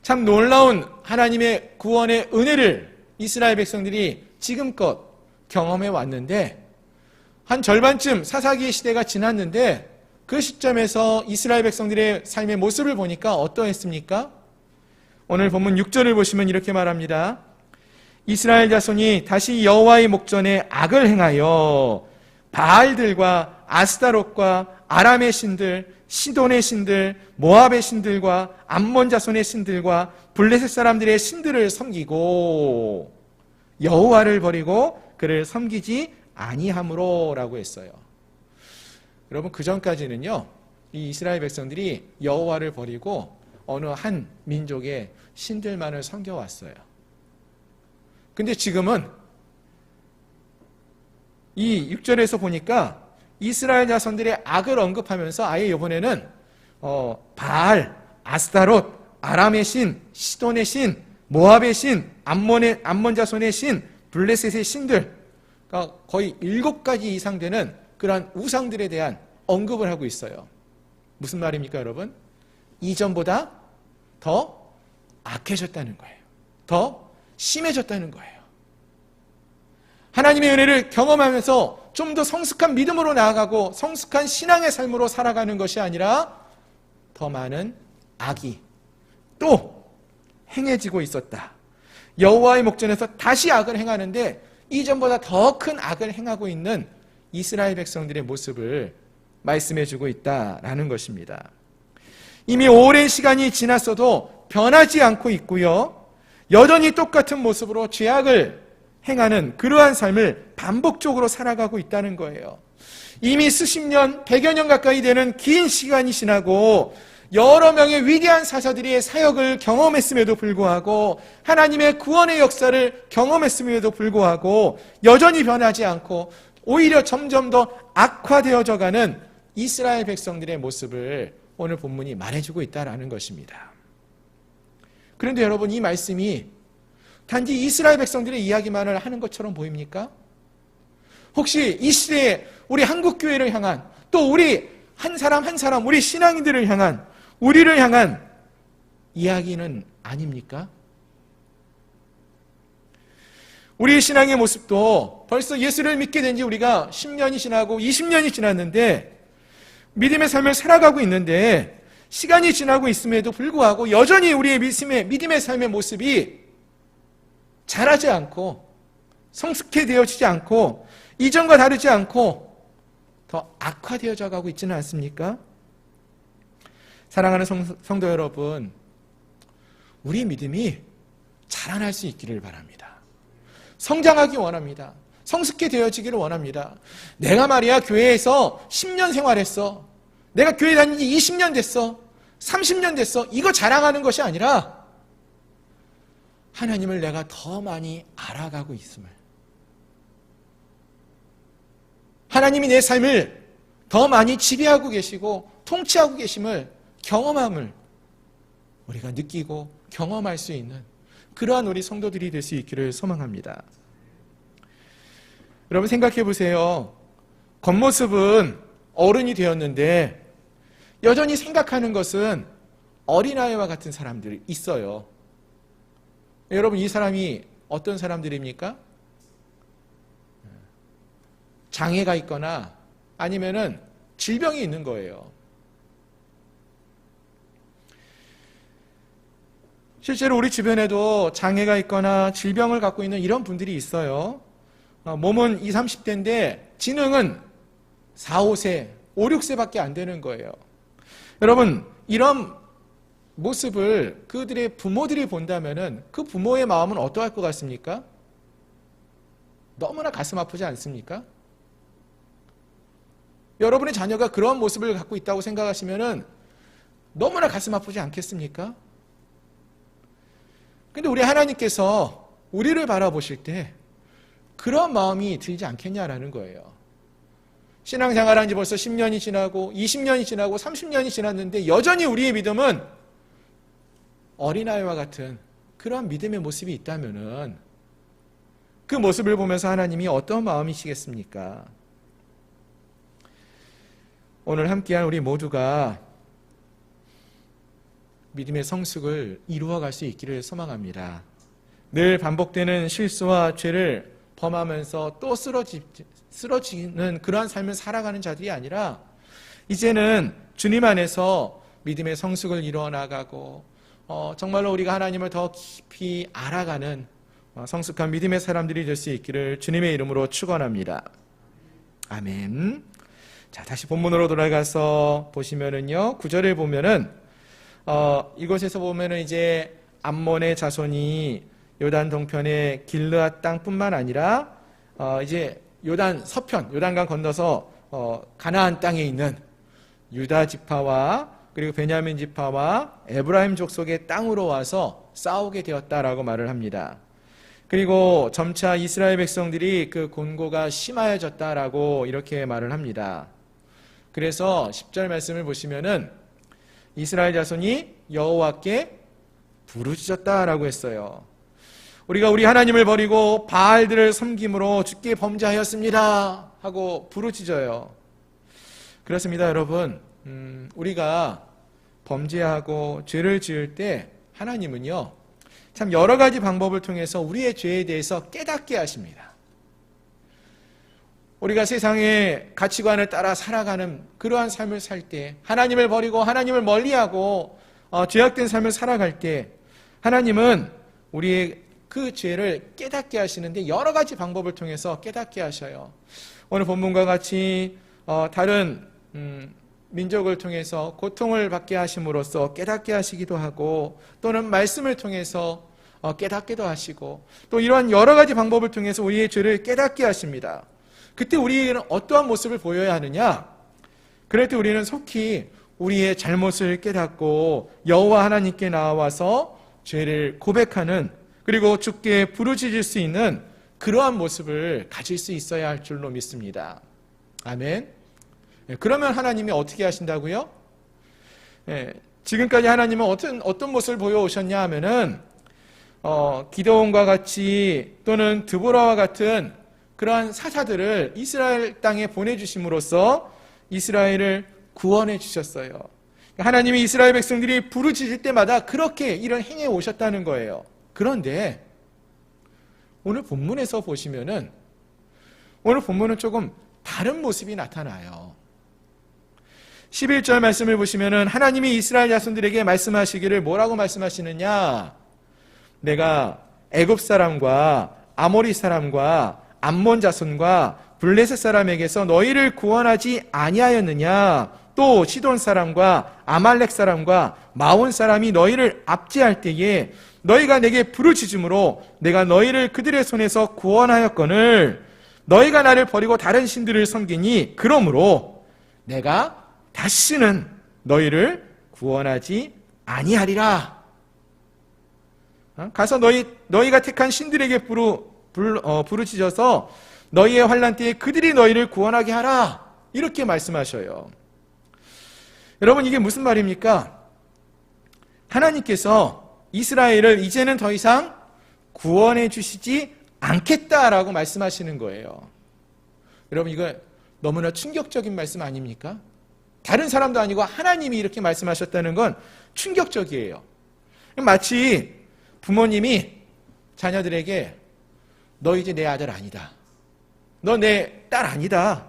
참 놀라운 하나님의 구원의 은혜를 이스라엘 백성들이 지금껏 경험해 왔는데 한 절반쯤 사사기의 시대가 지났는데 그 시점에서 이스라엘 백성들의 삶의 모습을 보니까 어떠했습니까? 오늘 본문 6절을 보시면 이렇게 말합니다. 이스라엘 자손이 다시 여호와의 목전에 악을 행하여 바알들과 아스타롯과 아람의 신들, 시돈의 신들, 모압의 신들과 암몬 자손의 신들과 블레셋 사람들의 신들을 섬기고 여호와를 버리고 그를 섬기지 아니함으로라고 했어요. 여러분, 그 전까지는요, 이 이스라엘 백성들이 여호와를 버리고 어느 한 민족의 신들만을 섬겨왔어요. 근데 지금은 이 6절에서 보니까 이스라엘 자손들의 악을 언급하면서 아예 이번에는 바알, 아스타롯, 아람의 신, 시돈의 신, 모압의 신, 암몬 자손의 신, 블레셋의 신들, 그러니까 거의 7가지 이상 되는 그러한 우상들에 대한 언급을 하고 있어요. 무슨 말입니까, 여러분? 이전보다 더 악해졌다는 거예요. 더 심해졌다는 거예요. 하나님의 은혜를 경험하면서 좀 더 성숙한 믿음으로 나아가고 성숙한 신앙의 삶으로 살아가는 것이 아니라 더 많은 악이 또 행해지고 있었다. 여호와의 목전에서 다시 악을 행하는데 이전보다 더 큰 악을 행하고 있는 이스라엘 백성들의 모습을 말씀해주고 있다라는 것입니다. 이미 오랜 시간이 지났어도 변하지 않고 있고요. 여전히 똑같은 모습으로 죄악을 행하는 그러한 삶을 반복적으로 살아가고 있다는 거예요. 이미 수십 년, 100여 년 가까이 되는 긴 시간이 지나고 여러 명의 위대한 사사들의 사역을 경험했음에도 불구하고 하나님의 구원의 역사를 경험했음에도 불구하고 여전히 변하지 않고 오히려 점점 더 악화되어져가는 이스라엘 백성들의 모습을 오늘 본문이 말해주고 있다는 것입니다. 그런데 여러분, 이 말씀이 단지 이스라엘 백성들의 이야기만을 하는 것처럼 보입니까? 혹시 이 시대에 우리 한국교회를 향한, 또 우리 한 사람 한 사람, 우리 신앙인들을 향한, 우리를 향한 이야기는 아닙니까? 우리의 신앙의 모습도 벌써 예수를 믿게 된 지 우리가 10년이 지나고 20년이 지났는데 믿음의 삶을 살아가고 있는데 시간이 지나고 있음에도 불구하고 여전히 우리의 믿음의 삶의 모습이 자라지 않고 성숙해되어지지 않고 이전과 다르지 않고 더 악화되어져 가고 있지는 않습니까? 사랑하는 성도 여러분, 우리 믿음이 자라날 수 있기를 바랍니다. 성장하기 원합니다. 성숙해 되어지기를 원합니다. 내가 말이야 교회에서 10년 생활했어. 내가 교회 다닌 지 20년 됐어. 30년 됐어. 이거 자랑하는 것이 아니라 하나님을 내가 더 많이 알아가고 있음을, 하나님이 내 삶을 더 많이 지배하고 계시고 통치하고 계심을 경험함을 우리가 느끼고 경험할 수 있는 그러한 우리 성도들이 될 수 있기를 소망합니다. 여러분, 생각해 보세요. 겉모습은 어른이 되었는데 여전히 생각하는 것은 어린아이와 같은 사람들이 있어요. 여러분, 이 사람이 어떤 사람들입니까? 장애가 있거나 아니면은 질병이 있는 거예요. 실제로 우리 주변에도 장애가 있거나 질병을 갖고 있는 이런 분들이 있어요. 몸은 20, 30대인데 지능은 4, 5세, 5, 6세밖에 안 되는 거예요. 여러분, 이런 모습을 그들의 부모들이 본다면은 그 부모의 마음은 어떠할 것 같습니까? 너무나 가슴 아프지 않습니까? 여러분의 자녀가 그런 모습을 갖고 있다고 생각하시면은 너무나 가슴 아프지 않겠습니까? 근데 우리 하나님께서 우리를 바라보실 때 그런 마음이 들지 않겠냐라는 거예요. 신앙생활한 지 벌써 10년이 지나고 20년이 지나고 30년이 지났는데 여전히 우리의 믿음은 어린아이와 같은 그런 믿음의 모습이 있다면은 그 모습을 보면서 하나님이 어떤 마음이시겠습니까? 오늘 함께한 우리 모두가 믿음의 성숙을 이루어갈 수 있기를 소망합니다. 늘 반복되는 실수와 죄를 범하면서 또 쓰러지는 그러한 삶을 살아가는 자들이 아니라 이제는 주님 안에서 믿음의 성숙을 이루어 나가고 정말로 우리가 하나님을 더 깊이 알아가는 성숙한 믿음의 사람들이 될 수 있기를 주님의 이름으로 축원합니다. 아멘. 자, 다시 본문으로 돌아가서 보시면은요, 9절을 보면은 이곳에서 보면은 이제 암몬의 자손이 요단 동편의 길르앗 땅뿐만 아니라 이제 요단 서편, 요단강 건너서 가나안 땅에 있는 유다 지파와 그리고 베냐민 지파와 에브라임 족속의 땅으로 와서 싸우게 되었다라고 말을 합니다. 그리고 점차 이스라엘 백성들이 그 곤고가 심하여졌다라고 이렇게 말을 합니다. 그래서 10절 말씀을 보시면은 이스라엘 자손이 여호와께 부르짖었다라고 했어요. 우리가 우리 하나님을 버리고 바알들을 섬김으로 주께 범죄하였습니다 하고 부르짖어요. 그렇습니다, 여러분. 우리가 범죄하고 죄를 지을 때 하나님은요, 참 여러 가지 방법을 통해서 우리의 죄에 대해서 깨닫게 하십니다. 우리가 세상의 가치관을 따라 살아가는 그러한 삶을 살 때, 하나님을 버리고 하나님을 멀리하고 죄악된 삶을 살아갈 때 하나님은 우리의 그 죄를 깨닫게 하시는데 여러 가지 방법을 통해서 깨닫게 하셔요. 오늘 본문과 같이 다른 민족을 통해서 고통을 받게 하심으로써 깨닫게 하시기도 하고, 또는 말씀을 통해서 깨닫기도 하시고, 또 이러한 여러 가지 방법을 통해서 우리의 죄를 깨닫게 하십니다. 그때 우리에게는 어떠한 모습을 보여야 하느냐? 그럴 때 우리는 속히 우리의 잘못을 깨닫고 여호와 하나님께 나와서 죄를 고백하는, 그리고 주께 부르짖을 수 있는 그러한 모습을 가질 수 있어야 할 줄로 믿습니다. 아멘. 그러면 하나님이 어떻게 하신다고요? 지금까지 하나님은 어떤 모습을 보여오셨냐 하면은 기드온과 같이 또는 드보라와 같은 그러한 사사들을 이스라엘 땅에 보내주심으로써 이스라엘을 구원해 주셨어요. 하나님이 이스라엘 백성들이 부르짖을 때마다 그렇게 일을 행해 오셨다는 거예요. 그런데 오늘 본문에서 보시면은 오늘 본문은 조금 다른 모습이 나타나요. 11절 말씀을 보시면은 하나님이 이스라엘 자손들에게 말씀하시기를 뭐라고 말씀하시느냐? 내가 애굽 사람과 아모리 사람과 암몬 자손과 블레셋 사람에게서 너희를 구원하지 아니하였느냐? 또 시돈 사람과 아말렉 사람과 마온 사람이 너희를 압제할 때에 너희가 내게 부르짖음으로 내가 너희를 그들의 손에서 구원하였거늘 너희가 나를 버리고 다른 신들을 섬기니 그러므로 내가 다시는 너희를 구원하지 아니하리라. 가서 너희가 택한 신들에게 부르짖어서 너희의 환난 때에 그들이 너희를 구원하게 하라. 이렇게 말씀하셔요. 여러분, 이게 무슨 말입니까? 하나님께서 이스라엘을 이제는 더 이상 구원해 주시지 않겠다라고 말씀하시는 거예요. 여러분, 이거 너무나 충격적인 말씀 아닙니까? 다른 사람도 아니고 하나님이 이렇게 말씀하셨다는 건 충격적이에요. 마치 부모님이 자녀들에게 너 이제 내 아들 아니다. 너 내 딸 아니다.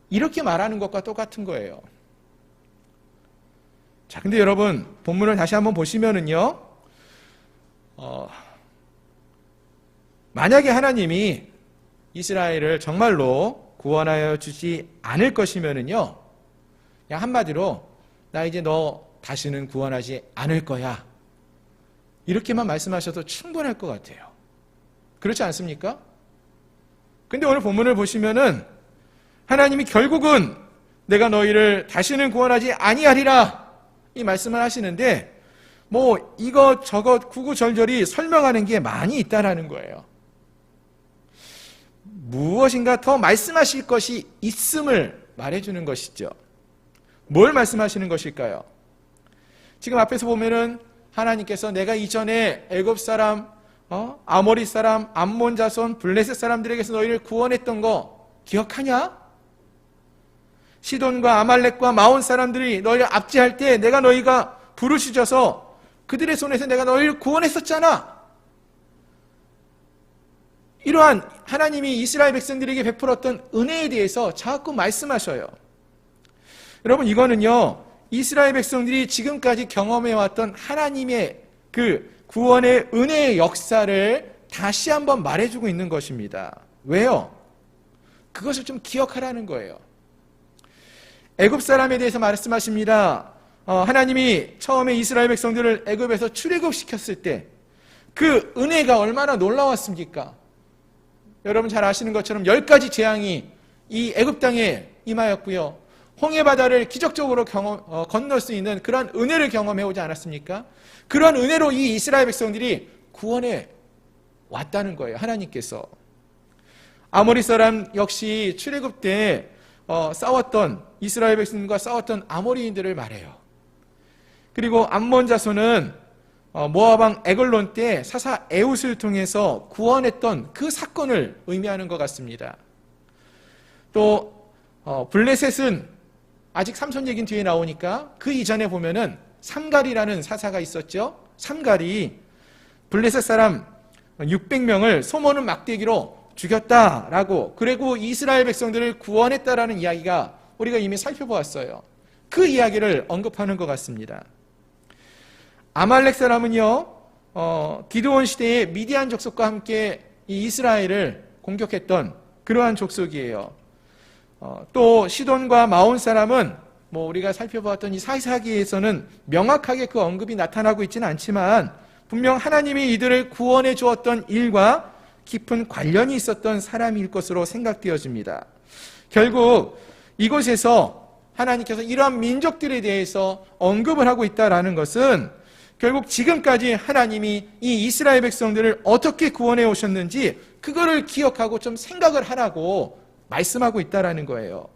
이렇게 말하는 것과 똑같은 거예요. 자, 근데 여러분, 본문을 다시 한번 보시면은요, 만약에 하나님이 이스라엘을 정말로 구원하여 주지 않을 것이면은요, 그냥 한마디로, 나 이제 너 다시는 구원하지 않을 거야. 이렇게만 말씀하셔도 충분할 것 같아요. 그렇지 않습니까? 근데 오늘 본문을 보시면은, 하나님이 결국은 내가 너희를 다시는 구원하지 아니하리라. 이 말씀을 하시는데, 뭐 이것저것 구구절절히 설명하는 게 많이 있다라는 거예요. 무엇인가 더 말씀하실 것이 있음을 말해주는 것이죠. 뭘 말씀하시는 것일까요? 지금 앞에서 보면은 하나님께서 내가 이전에 애굽 사람, 아모리 사람, 암몬 자손, 블레셋 사람들에게서 너희를 구원했던 거 기억하냐? 시돈과 아말렉과 마온 사람들이 너희를 압제할 때 내가 너희가 부르짖어서 그들의 손에서 내가 너희를 구원했었잖아. 이러한 하나님이 이스라엘 백성들에게 베풀었던 은혜에 대해서 자꾸 말씀하셔요. 여러분, 이거는요, 이스라엘 백성들이 지금까지 경험해왔던 하나님의 그 구원의 은혜의 역사를 다시 한번 말해주고 있는 것입니다. 왜요? 그것을 좀 기억하라는 거예요. 애굽 사람에 대해서 말씀하십니다. 하나님이 처음에 이스라엘 백성들을 애굽에서 출애굽시켰을 때 그 은혜가 얼마나 놀라웠습니까? 여러분 잘 아시는 것처럼 10가지 재앙이 이 애굽 땅에 임하였고요. 홍해바다를 기적적으로 건널 수 있는 그런 은혜를 경험해 오지 않았습니까? 그런 은혜로 이 이스라엘 백성들이 구원해 왔다는 거예요. 하나님께서. 아모리 사람 역시 출애굽 때 싸웠던 이스라엘 백성과 싸웠던 아모리인들을 말해요. 그리고 암몬 자손은 모압 왕 에글론 때 사사 에웃을 통해서 구원했던 그 사건을 의미하는 것 같습니다. 또 블레셋은 아직 삼손 얘기는 뒤에 나오니까 그 이전에 보면은 삼갈이라는 사사가 있었죠. 삼갈이 블레셋 사람 600명을 소모는 막대기로 죽였다라고, 그리고 이스라엘 백성들을 구원했다라는 이야기가 우리가 이미 살펴보았어요. 그 이야기를 언급하는 것 같습니다. 아말렉 사람은요, 기드온 시대에 미디안 족속과 함께 이 이스라엘을 공격했던 그러한 족속이에요. 또 시돈과 마온 사람은 뭐 우리가 살펴보았던 이 사사기에서는 명확하게 그 언급이 나타나고 있지는 않지만 분명 하나님이 이들을 구원해 주었던 일과 깊은 관련이 있었던 사람일 것으로 생각되어집니다. 결국 이곳에서 하나님께서 이러한 민족들에 대해서 언급을 하고 있다는 것은 결국 지금까지 하나님이 이 이스라엘 백성들을 어떻게 구원해 오셨는지 그거를 기억하고 좀 생각을 하라고 말씀하고 있다는 거예요.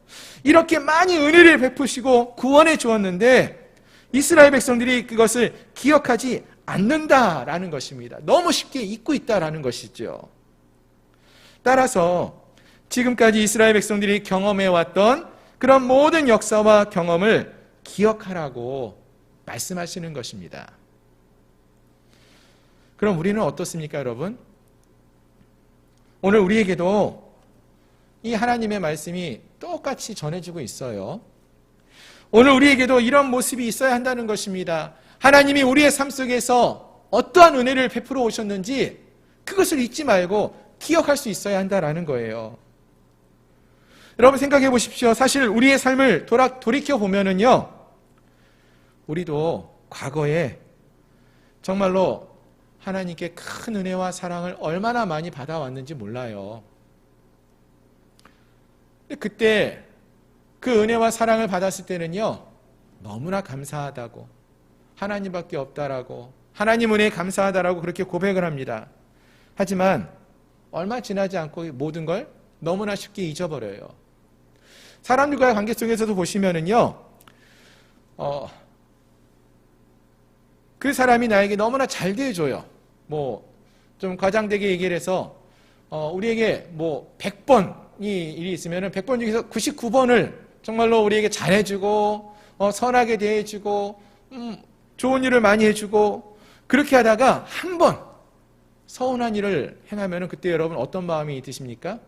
이렇게 많이 은혜를 베푸시고 구원해 주었는데 이스라엘 백성들이 그것을 기억하지 않는다라는 것입니다. 너무 쉽게 잊고 있다라는 것이죠. 따라서 지금까지 이스라엘 백성들이 경험해왔던 그런 모든 역사와 경험을 기억하라고 말씀하시는 것입니다. 그럼 우리는 어떻습니까, 여러분? 오늘 우리에게도 이 하나님의 말씀이 똑같이 전해지고 있어요. 오늘 우리에게도 이런 모습이 있어야 한다는 것입니다. 하나님이 우리의 삶 속에서 어떠한 은혜를 베풀어 오셨는지 그것을 잊지 말고 기억할 수 있어야 한다는 거예요. 여러분 생각해 보십시오. 사실 우리의 삶을 돌이켜 보면은요, 우리도 과거에 정말로 하나님께 큰 은혜와 사랑을 얼마나 많이 받아왔는지 몰라요. 근데 그때 그 은혜와 사랑을 받았을 때는요, 너무나 감사하다고, 하나님밖에 없다라고, 하나님 은혜에 감사하다라고 그렇게 고백을 합니다. 하지만 얼마 지나지 않고 모든 걸 너무나 쉽게 잊어버려요. 사람들과의 관계 속에서도 보시면은요, 그 사람이 나에게 너무나 잘 대해줘요. 좀 과장되게 얘기를 해서, 우리에게 100번이 일이 있으면은 100번 중에서 99번을 정말로 우리에게 잘해주고, 선하게 대해주고, 좋은 일을 많이 해주고, 그렇게 하다가 한 번 서운한 일을 행하면은 그때 여러분 어떤 마음이 드십니까?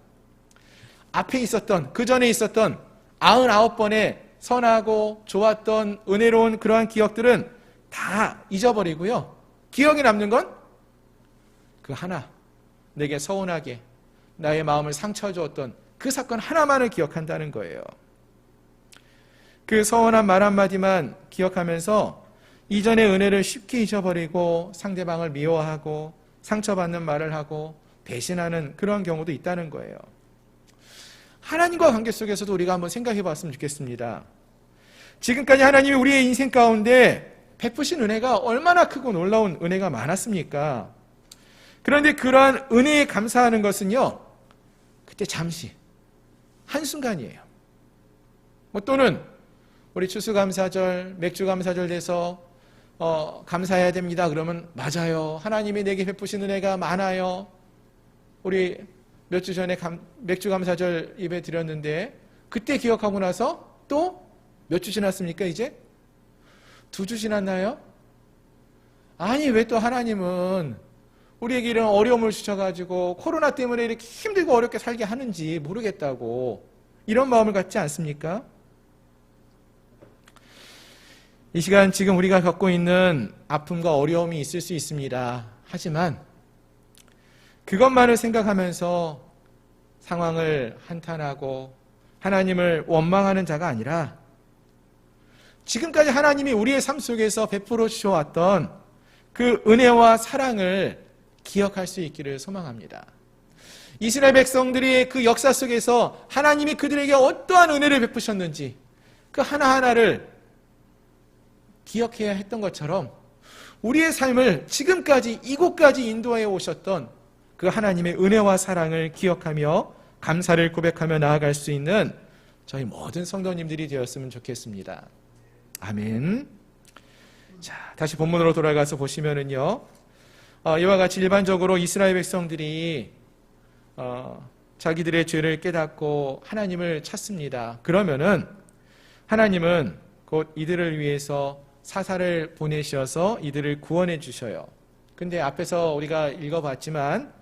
앞에 있었던, 그 전에 있었던 99번의 선하고 좋았던 은혜로운 그러한 기억들은 다 잊어버리고요. 기억에 남는 건 그 하나, 내게 서운하게 나의 마음을 상처 주었던 그 사건 하나만을 기억한다는 거예요. 그 서운한 말 한마디만 기억하면서 이전의 은혜를 쉽게 잊어버리고 상대방을 미워하고 상처받는 말을 하고 배신하는 그런 경우도 있다는 거예요. 하나님과 관계 속에서도 우리가 한번 생각해 봤으면 좋겠습니다. 지금까지 하나님이 우리의 인생 가운데 베푸신 은혜가 얼마나 크고 놀라운 은혜가 많았습니까? 그런데 그러한 은혜에 감사하는 것은요, 그때 잠시, 한순간이에요. 또는 우리 추수감사절, 맥주감사절 돼서 감사해야 됩니다. 그러면 맞아요. 하나님이 내게 베푸신 은혜가 많아요. 우리 몇 주 전에 맥주감사절 예배 드렸는데 그때 기억하고 나서 또 몇 주 지났습니까? 이제 2주 지났나요? 아니, 왜 또 하나님은 우리에게 이런 어려움을 주셔가지고 코로나 때문에 이렇게 힘들고 어렵게 살게 하는지 모르겠다고 이런 마음을 갖지 않습니까? 이 시간 지금 우리가 겪고 있는 아픔과 어려움이 있을 수 있습니다. 하지만 그것만을 생각하면서 상황을 한탄하고 하나님을 원망하는 자가 아니라 지금까지 하나님이 우리의 삶 속에서 베풀어 주셔왔던 그 은혜와 사랑을 기억할 수 있기를 소망합니다. 이스라엘 백성들이 그 역사 속에서 하나님이 그들에게 어떠한 은혜를 베푸셨는지 그 하나하나를 기억해야 했던 것처럼 우리의 삶을 지금까지 이곳까지 인도해 오셨던 그 하나님의 은혜와 사랑을 기억하며 감사를 고백하며 나아갈 수 있는 저희 모든 성도님들이 되었으면 좋겠습니다. 아멘. 자, 다시 본문으로 돌아가서 보시면은요, 이와 같이 일반적으로 이스라엘 백성들이 자기들의 죄를 깨닫고 하나님을 찾습니다. 그러면은 하나님은 곧 이들을 위해서 사사를 보내셔서 이들을 구원해 주셔요. 근데 앞에서 우리가 읽어봤지만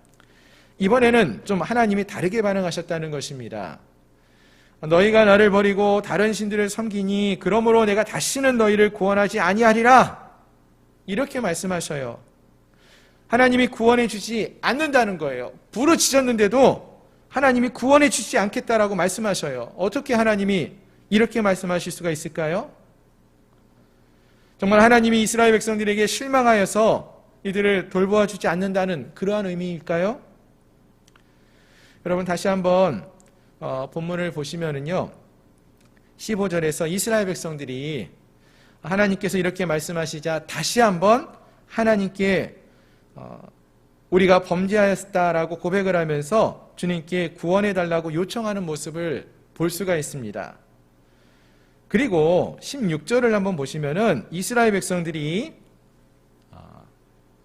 이번에는 좀 하나님이 다르게 반응하셨다는 것입니다. 너희가 나를 버리고 다른 신들을 섬기니 그러므로 내가 다시는 너희를 구원하지 아니하리라, 이렇게 말씀하셔요. 하나님이 구원해 주지 않는다는 거예요. 부르짖었는데도 하나님이 구원해 주지 않겠다라고 말씀하셔요. 어떻게 하나님이 이렇게 말씀하실 수가 있을까요? 정말 하나님이 이스라엘 백성들에게 실망하여서 이들을 돌보아 주지 않는다는 그러한 의미일까요? 여러분 다시 한번 본문을 보시면은요, 15절에서 이스라엘 백성들이 하나님께서 이렇게 말씀하시자 다시 한번 하나님께 우리가 범죄하였다라고 고백을 하면서 주님께 구원해달라고 요청하는 모습을 볼 수가 있습니다. 그리고 16절을 한번 보시면은 이스라엘 백성들이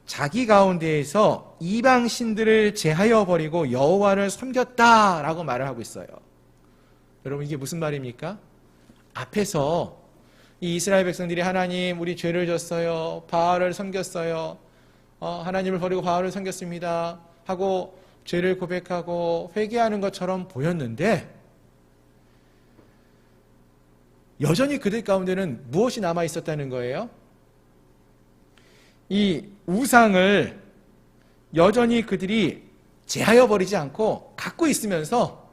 자기 가운데에서 이방 신들을 제하여 버리고 여호와를 섬겼다라고 말을 하고 있어요. 여러분 이게 무슨 말입니까? 앞에서 이 이스라엘 백성들이 하나님 우리 죄를 졌어요, 바알을 섬겼어요, 하나님을 버리고 바알을 섬겼습니다 하고 죄를 고백하고 회개하는 것처럼 보였는데 여전히 그들 가운데는 무엇이 남아 있었다는 거예요? 이 우상을 여전히 그들이 제하여 버리지 않고 갖고 있으면서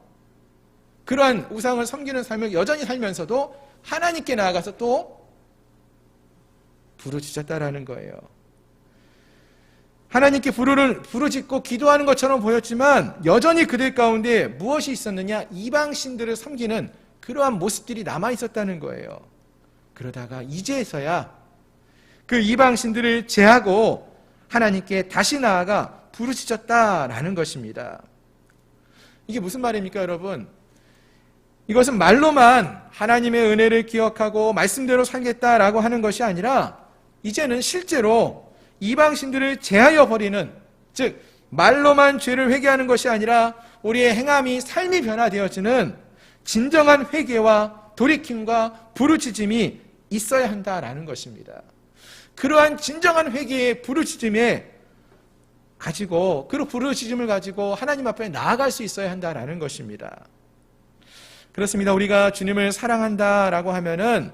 그러한 우상을 섬기는 삶을 여전히 살면서도 하나님께 나아가서 또 부르짖었다라는 거예요. 하나님께 부르짖고 기도하는 것처럼 보였지만 여전히 그들 가운데 무엇이 있었느냐? 이방 신들을 섬기는 그러한 모습들이 남아 있었다는 거예요. 그러다가 이제서야 그 이방 신들을 제하고 하나님께 다시 나아가 부르짖었다라는 것입니다. 이게 무슨 말입니까, 여러분? 이것은 말로만 하나님의 은혜를 기억하고 말씀대로 살겠다라고 하는 것이 아니라 이제는 실제로 이방 신들을 제하여 버리는, 즉 말로만 죄를 회개하는 것이 아니라 우리의 행함이 삶이 변화되어지는 진정한 회개와 돌이킴과 부르짖음이 있어야 한다라는 것입니다. 그러한 진정한 회개의 부르짖음에 가지고, 그 부르짖음을 가지고 하나님 앞에 나아갈 수 있어야 한다라는 것입니다. 그렇습니다. 우리가 주님을 사랑한다라고 하면은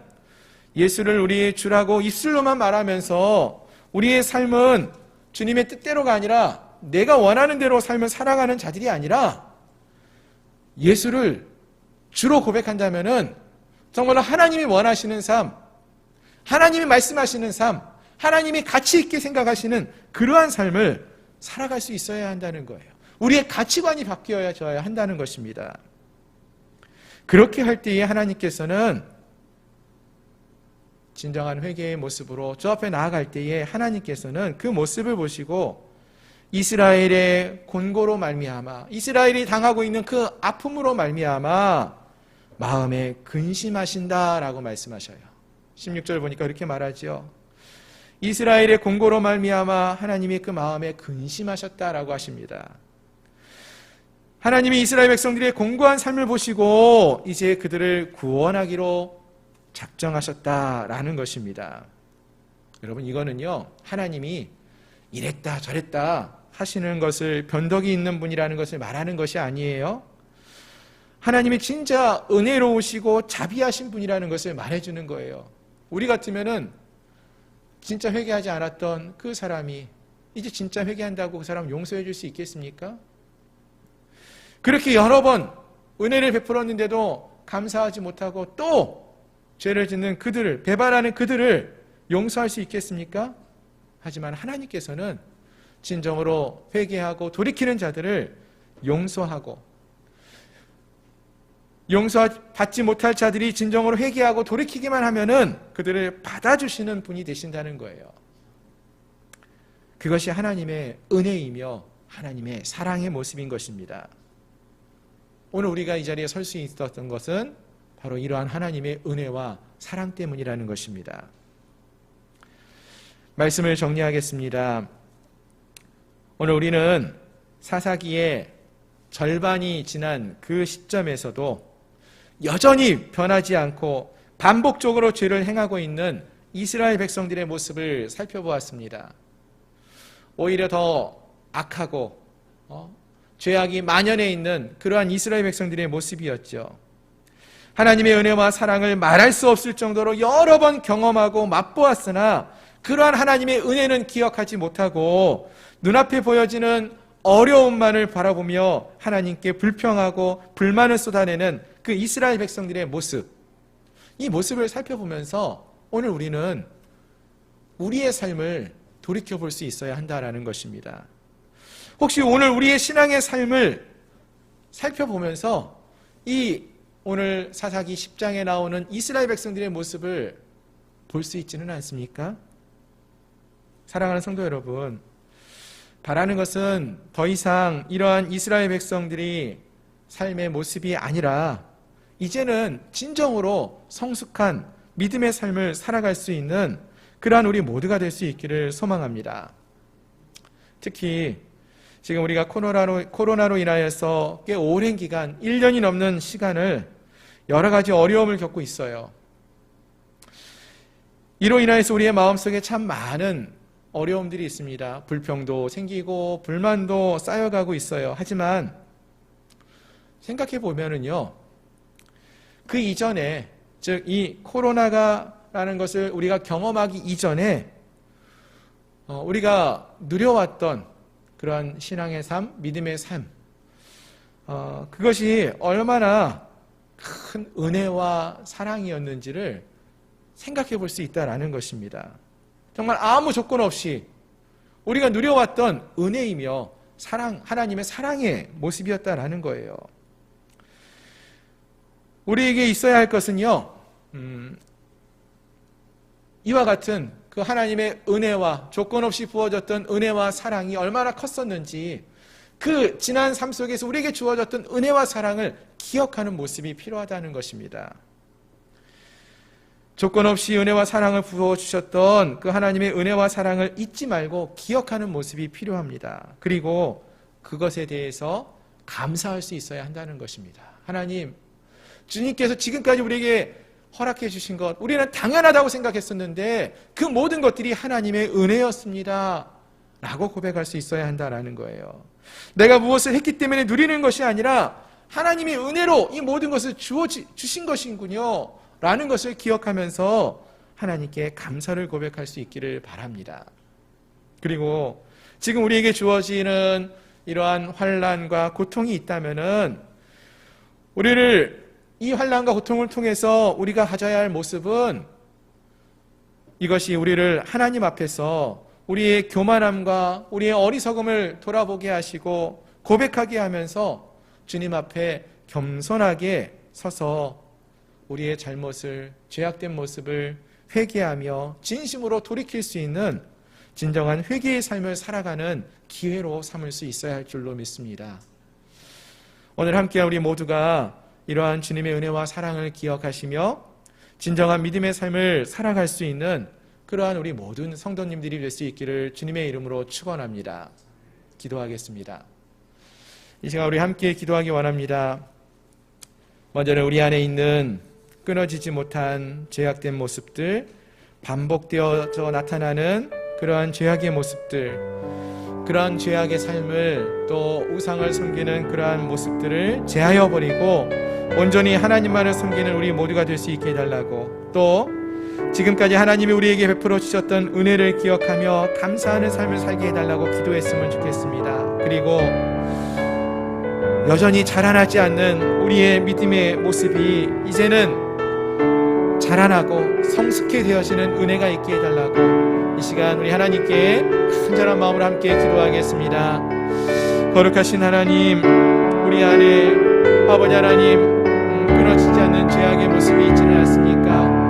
예수를 우리의 주라고 입술로만 말하면서 우리의 삶은 주님의 뜻대로가 아니라 내가 원하는 대로 삶을 살아가는 자들이 아니라 예수를 주로 고백한다면은 정말로 하나님이 원하시는 삶, 하나님이 말씀하시는 삶, 하나님이 가치 있게 생각하시는 그러한 삶을 살아갈 수 있어야 한다는 거예요. 우리의 가치관이 바뀌어야 한다는 것입니다. 그렇게 할 때에 하나님께서는 진정한 회개의 모습으로 주 앞에 나아갈 때에 하나님께서는 그 모습을 보시고 이스라엘의 곤고로 말미암아, 이스라엘이 당하고 있는 그 아픔으로 말미암아 마음에 근심하신다라고 말씀하셔요. 16절 보니까 이렇게 말하죠. 이스라엘의 곤고로 말미암아 하나님이 그 마음에 근심하셨다라고 하십니다. 하나님이 이스라엘 백성들의 공고한 삶을 보시고 이제 그들을 구원하기로 작정하셨다라는 것입니다. 여러분, 이거는요, 하나님이 이랬다 저랬다 하시는 것을 변덕이 있는 분이라는 것을 말하는 것이 아니에요. 하나님이 진짜 은혜로우시고 자비하신 분이라는 것을 말해주는 거예요. 우리 같으면은 진짜 회개하지 않았던 그 사람이 이제 진짜 회개한다고 그 사람 용서해 줄 수 있겠습니까? 그렇게 여러 번 은혜를 베풀었는데도 감사하지 못하고 또 죄를 짓는 그들을, 배반하는 그들을 용서할 수 있겠습니까? 하지만 하나님께서는 진정으로 회개하고 돌이키는 자들을 용서하고, 용서받지 못할 자들이 진정으로 회개하고 돌이키기만 하면은 그들을 받아주시는 분이 되신다는 거예요. 그것이 하나님의 은혜이며 하나님의 사랑의 모습인 것입니다. 오늘 우리가 이 자리에 설 수 있었던 것은 바로 이러한 하나님의 은혜와 사랑 때문이라는 것입니다. 말씀을 정리하겠습니다. 오늘 우리는 사사기의 절반이 지난 그 시점에서도 여전히 변하지 않고 반복적으로 죄를 행하고 있는 이스라엘 백성들의 모습을 살펴보았습니다. 오히려 더 악하고 죄악이 만연해 있는 그러한 이스라엘 백성들의 모습이었죠. 하나님의 은혜와 사랑을 말할 수 없을 정도로 여러 번 경험하고 맛보았으나 그러한 하나님의 은혜는 기억하지 못하고 눈앞에 보여지는 어려움만을 바라보며 하나님께 불평하고 불만을 쏟아내는 그 이스라엘 백성들의 모습, 이 모습을 살펴보면서 오늘 우리는 우리의 삶을 돌이켜볼 수 있어야 한다라는 것입니다. 혹시 오늘 우리의 신앙의 삶을 살펴보면서 이 오늘 사사기 10장에 나오는 이스라엘 백성들의 모습을 볼 수 있지는 않습니까? 사랑하는 성도 여러분, 바라는 것은 더 이상 이러한 이스라엘 백성들이 삶의 모습이 아니라 이제는 진정으로 성숙한 믿음의 삶을 살아갈 수 있는 그러한 우리 모두가 될 수 있기를 소망합니다. 특히 지금 우리가 코로나로 인하여서 꽤 오랜 기간, 1년이 넘는 시간을 여러 가지 어려움을 겪고 있어요. 이로 인하여서 우리의 마음속에 참 많은 어려움들이 있습니다. 불평도 생기고 불만도 쌓여가고 있어요. 하지만 생각해 보면은요, 그 이전에, 즉 이 코로나라는 것을 우리가 경험하기 이전에 우리가 누려왔던 그러한 신앙의 삶, 믿음의 삶, 그것이 얼마나 큰 은혜와 사랑이었는지를 생각해 볼 수 있다라는 것입니다. 정말 아무 조건 없이 우리가 누려왔던 은혜이며 사랑, 하나님의 사랑의 모습이었다라는 거예요. 우리에게 있어야 할 것은요, 이와 같은 그 하나님의 은혜와 조건 없이 부어졌던 은혜와 사랑이 얼마나 컸었는지 그 지난 삶 속에서 우리에게 주어졌던 은혜와 사랑을 기억하는 모습이 필요하다는 것입니다. 조건 없이 은혜와 사랑을 부어주셨던 그 하나님의 은혜와 사랑을 잊지 말고 기억하는 모습이 필요합니다. 그리고 그것에 대해서 감사할 수 있어야 한다는 것입니다. 하나님, 주님께서 지금까지 우리에게 허락해 주신 것, 우리는 당연하다고 생각했었는데 그 모든 것들이 하나님의 은혜였습니다 라고 고백할 수 있어야 한다는 거예요. 내가 무엇을 했기 때문에 누리는 것이 아니라 하나님의 은혜로 이 모든 것을 주신 것이군요 라는 것을 기억하면서 하나님께 감사를 고백할 수 있기를 바랍니다. 그리고 지금 우리에게 주어지는 이러한 환난과 고통이 있다면은 우리를 이 환난과 고통을 통해서 우리가 가져야 할 모습은 이것이 우리를 하나님 앞에서 우리의 교만함과 우리의 어리석음을 돌아보게 하시고 고백하게 하면서 주님 앞에 겸손하게 서서 우리의 잘못을, 죄악된 모습을 회개하며 진심으로 돌이킬 수 있는 진정한 회개의 삶을 살아가는 기회로 삼을 수 있어야 할 줄로 믿습니다. 오늘 함께한 우리 모두가 이러한 주님의 은혜와 사랑을 기억하시며 진정한 믿음의 삶을 살아갈 수 있는 그러한 우리 모든 성도님들이 될 수 있기를 주님의 이름으로 축원합니다. 기도하겠습니다. 이 시간 우리 함께 기도하기 원합니다. 먼저는 우리 안에 있는 끊어지지 못한 죄악된 모습들, 반복되어져 나타나는 그러한 죄악의 모습들, 그러한 죄악의 삶을 또 우상을 섬기는 그러한 모습들을 제하여 버리고 온전히 하나님만을 섬기는 우리 모두가 될 수 있게 해달라고, 또 지금까지 하나님이 우리에게 베풀어 주셨던 은혜를 기억하며 감사하는 삶을 살게 해달라고 기도했으면 좋겠습니다. 그리고 여전히 자라나지 않는 우리의 믿음의 모습이 이제는 자라나고 성숙해되어지는 은혜가 있게 해달라고 이 시간 우리 하나님께 간절한 마음으로 함께 기도하겠습니다. 거룩하신 하나님, 우리 안에 아버지 하나님, 끊어지지 않는 죄악의 모습이 있지는 않습니까?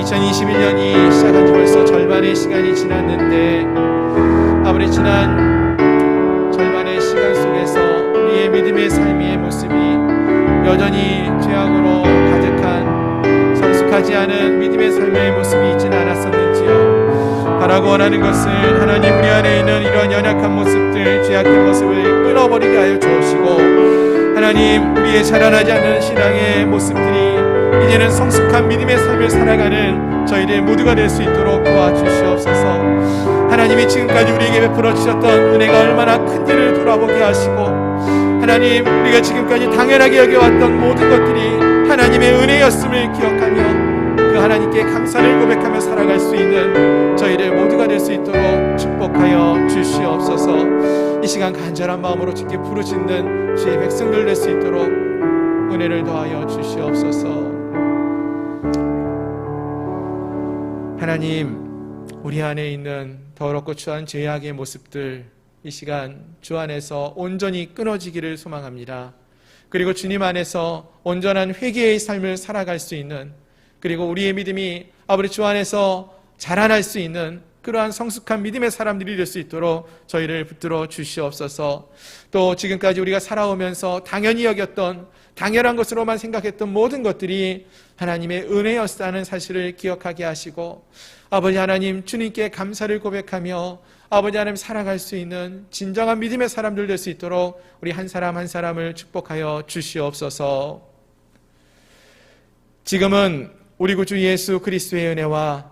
2021년이 시작한 지 벌써 절반의 시간이 지났는데 아무리 지난 절반의 시간 속에서 우리의 믿음의 삶의 모습이 여전히 죄악으로 가득한 성숙하지 않은 믿음의 삶의 모습이 있지는 않았었는지요. 바라고 원하는 것은 하나님, 우리 안에 있는 이런 연약한 모습들, 죄악된 모습을 끊어버리게 하여 주옵시고, 하나님, 우리의 자라나지 않는 신앙의 모습들이 이제는 성숙한 믿음의 삶을 살아가는 저희들 모두가 될 수 있도록 도와주시옵소서. 하나님이 지금까지 우리에게 베풀어 주셨던 은혜가 얼마나 큰지를 돌아보게 하시고, 하나님, 우리가 지금까지 당연하게 여겨왔던 모든 것들이 하나님의 은혜였음을 기억하며 그 하나님께 감사를 고백하며 살아갈 수 있는 저희들 모두가 될 수 있도록 축복하여 주시옵소서. 이 시간 간절한 마음으로 주께 부르짖는 주의 백성들 될 수 있도록 은혜를 더하여 주시옵소서. 하나님, 우리 안에 있는 더럽고 추한 죄악의 모습들 이 시간 주 안에서 온전히 끊어지기를 소망합니다. 그리고 주님 안에서 온전한 회개의 삶을 살아갈 수 있는, 그리고 우리의 믿음이 아버지 주 안에서 자라날 수 있는 그러한 성숙한 믿음의 사람들이 될 수 있도록 저희를 붙들어 주시옵소서. 또 지금까지 우리가 살아오면서 당연히 여겼던, 당연한 것으로만 생각했던 모든 것들이 하나님의 은혜였다는 사실을 기억하게 하시고, 아버지 하나님, 주님께 감사를 고백하며 아버지 하나님 살아갈 수 있는 진정한 믿음의 사람들 될 수 있도록 우리 한 사람 한 사람을 축복하여 주시옵소서. 지금은 우리 구주 예수 그리스도의 은혜와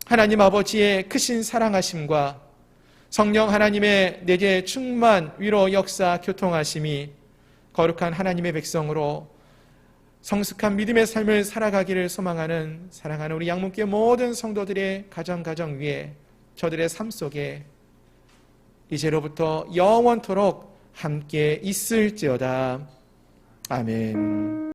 하나님 아버지의 크신 사랑하심과 성령 하나님의 내재 충만 위로 역사 교통하심이 거룩한 하나님의 백성으로 성숙한 믿음의 삶을 살아가기를 소망하는 사랑하는 우리 양문교회 모든 성도들의 가정 위에, 저들의 삶 속에 이제로부터 영원토록 함께 있을지어다. 아멘.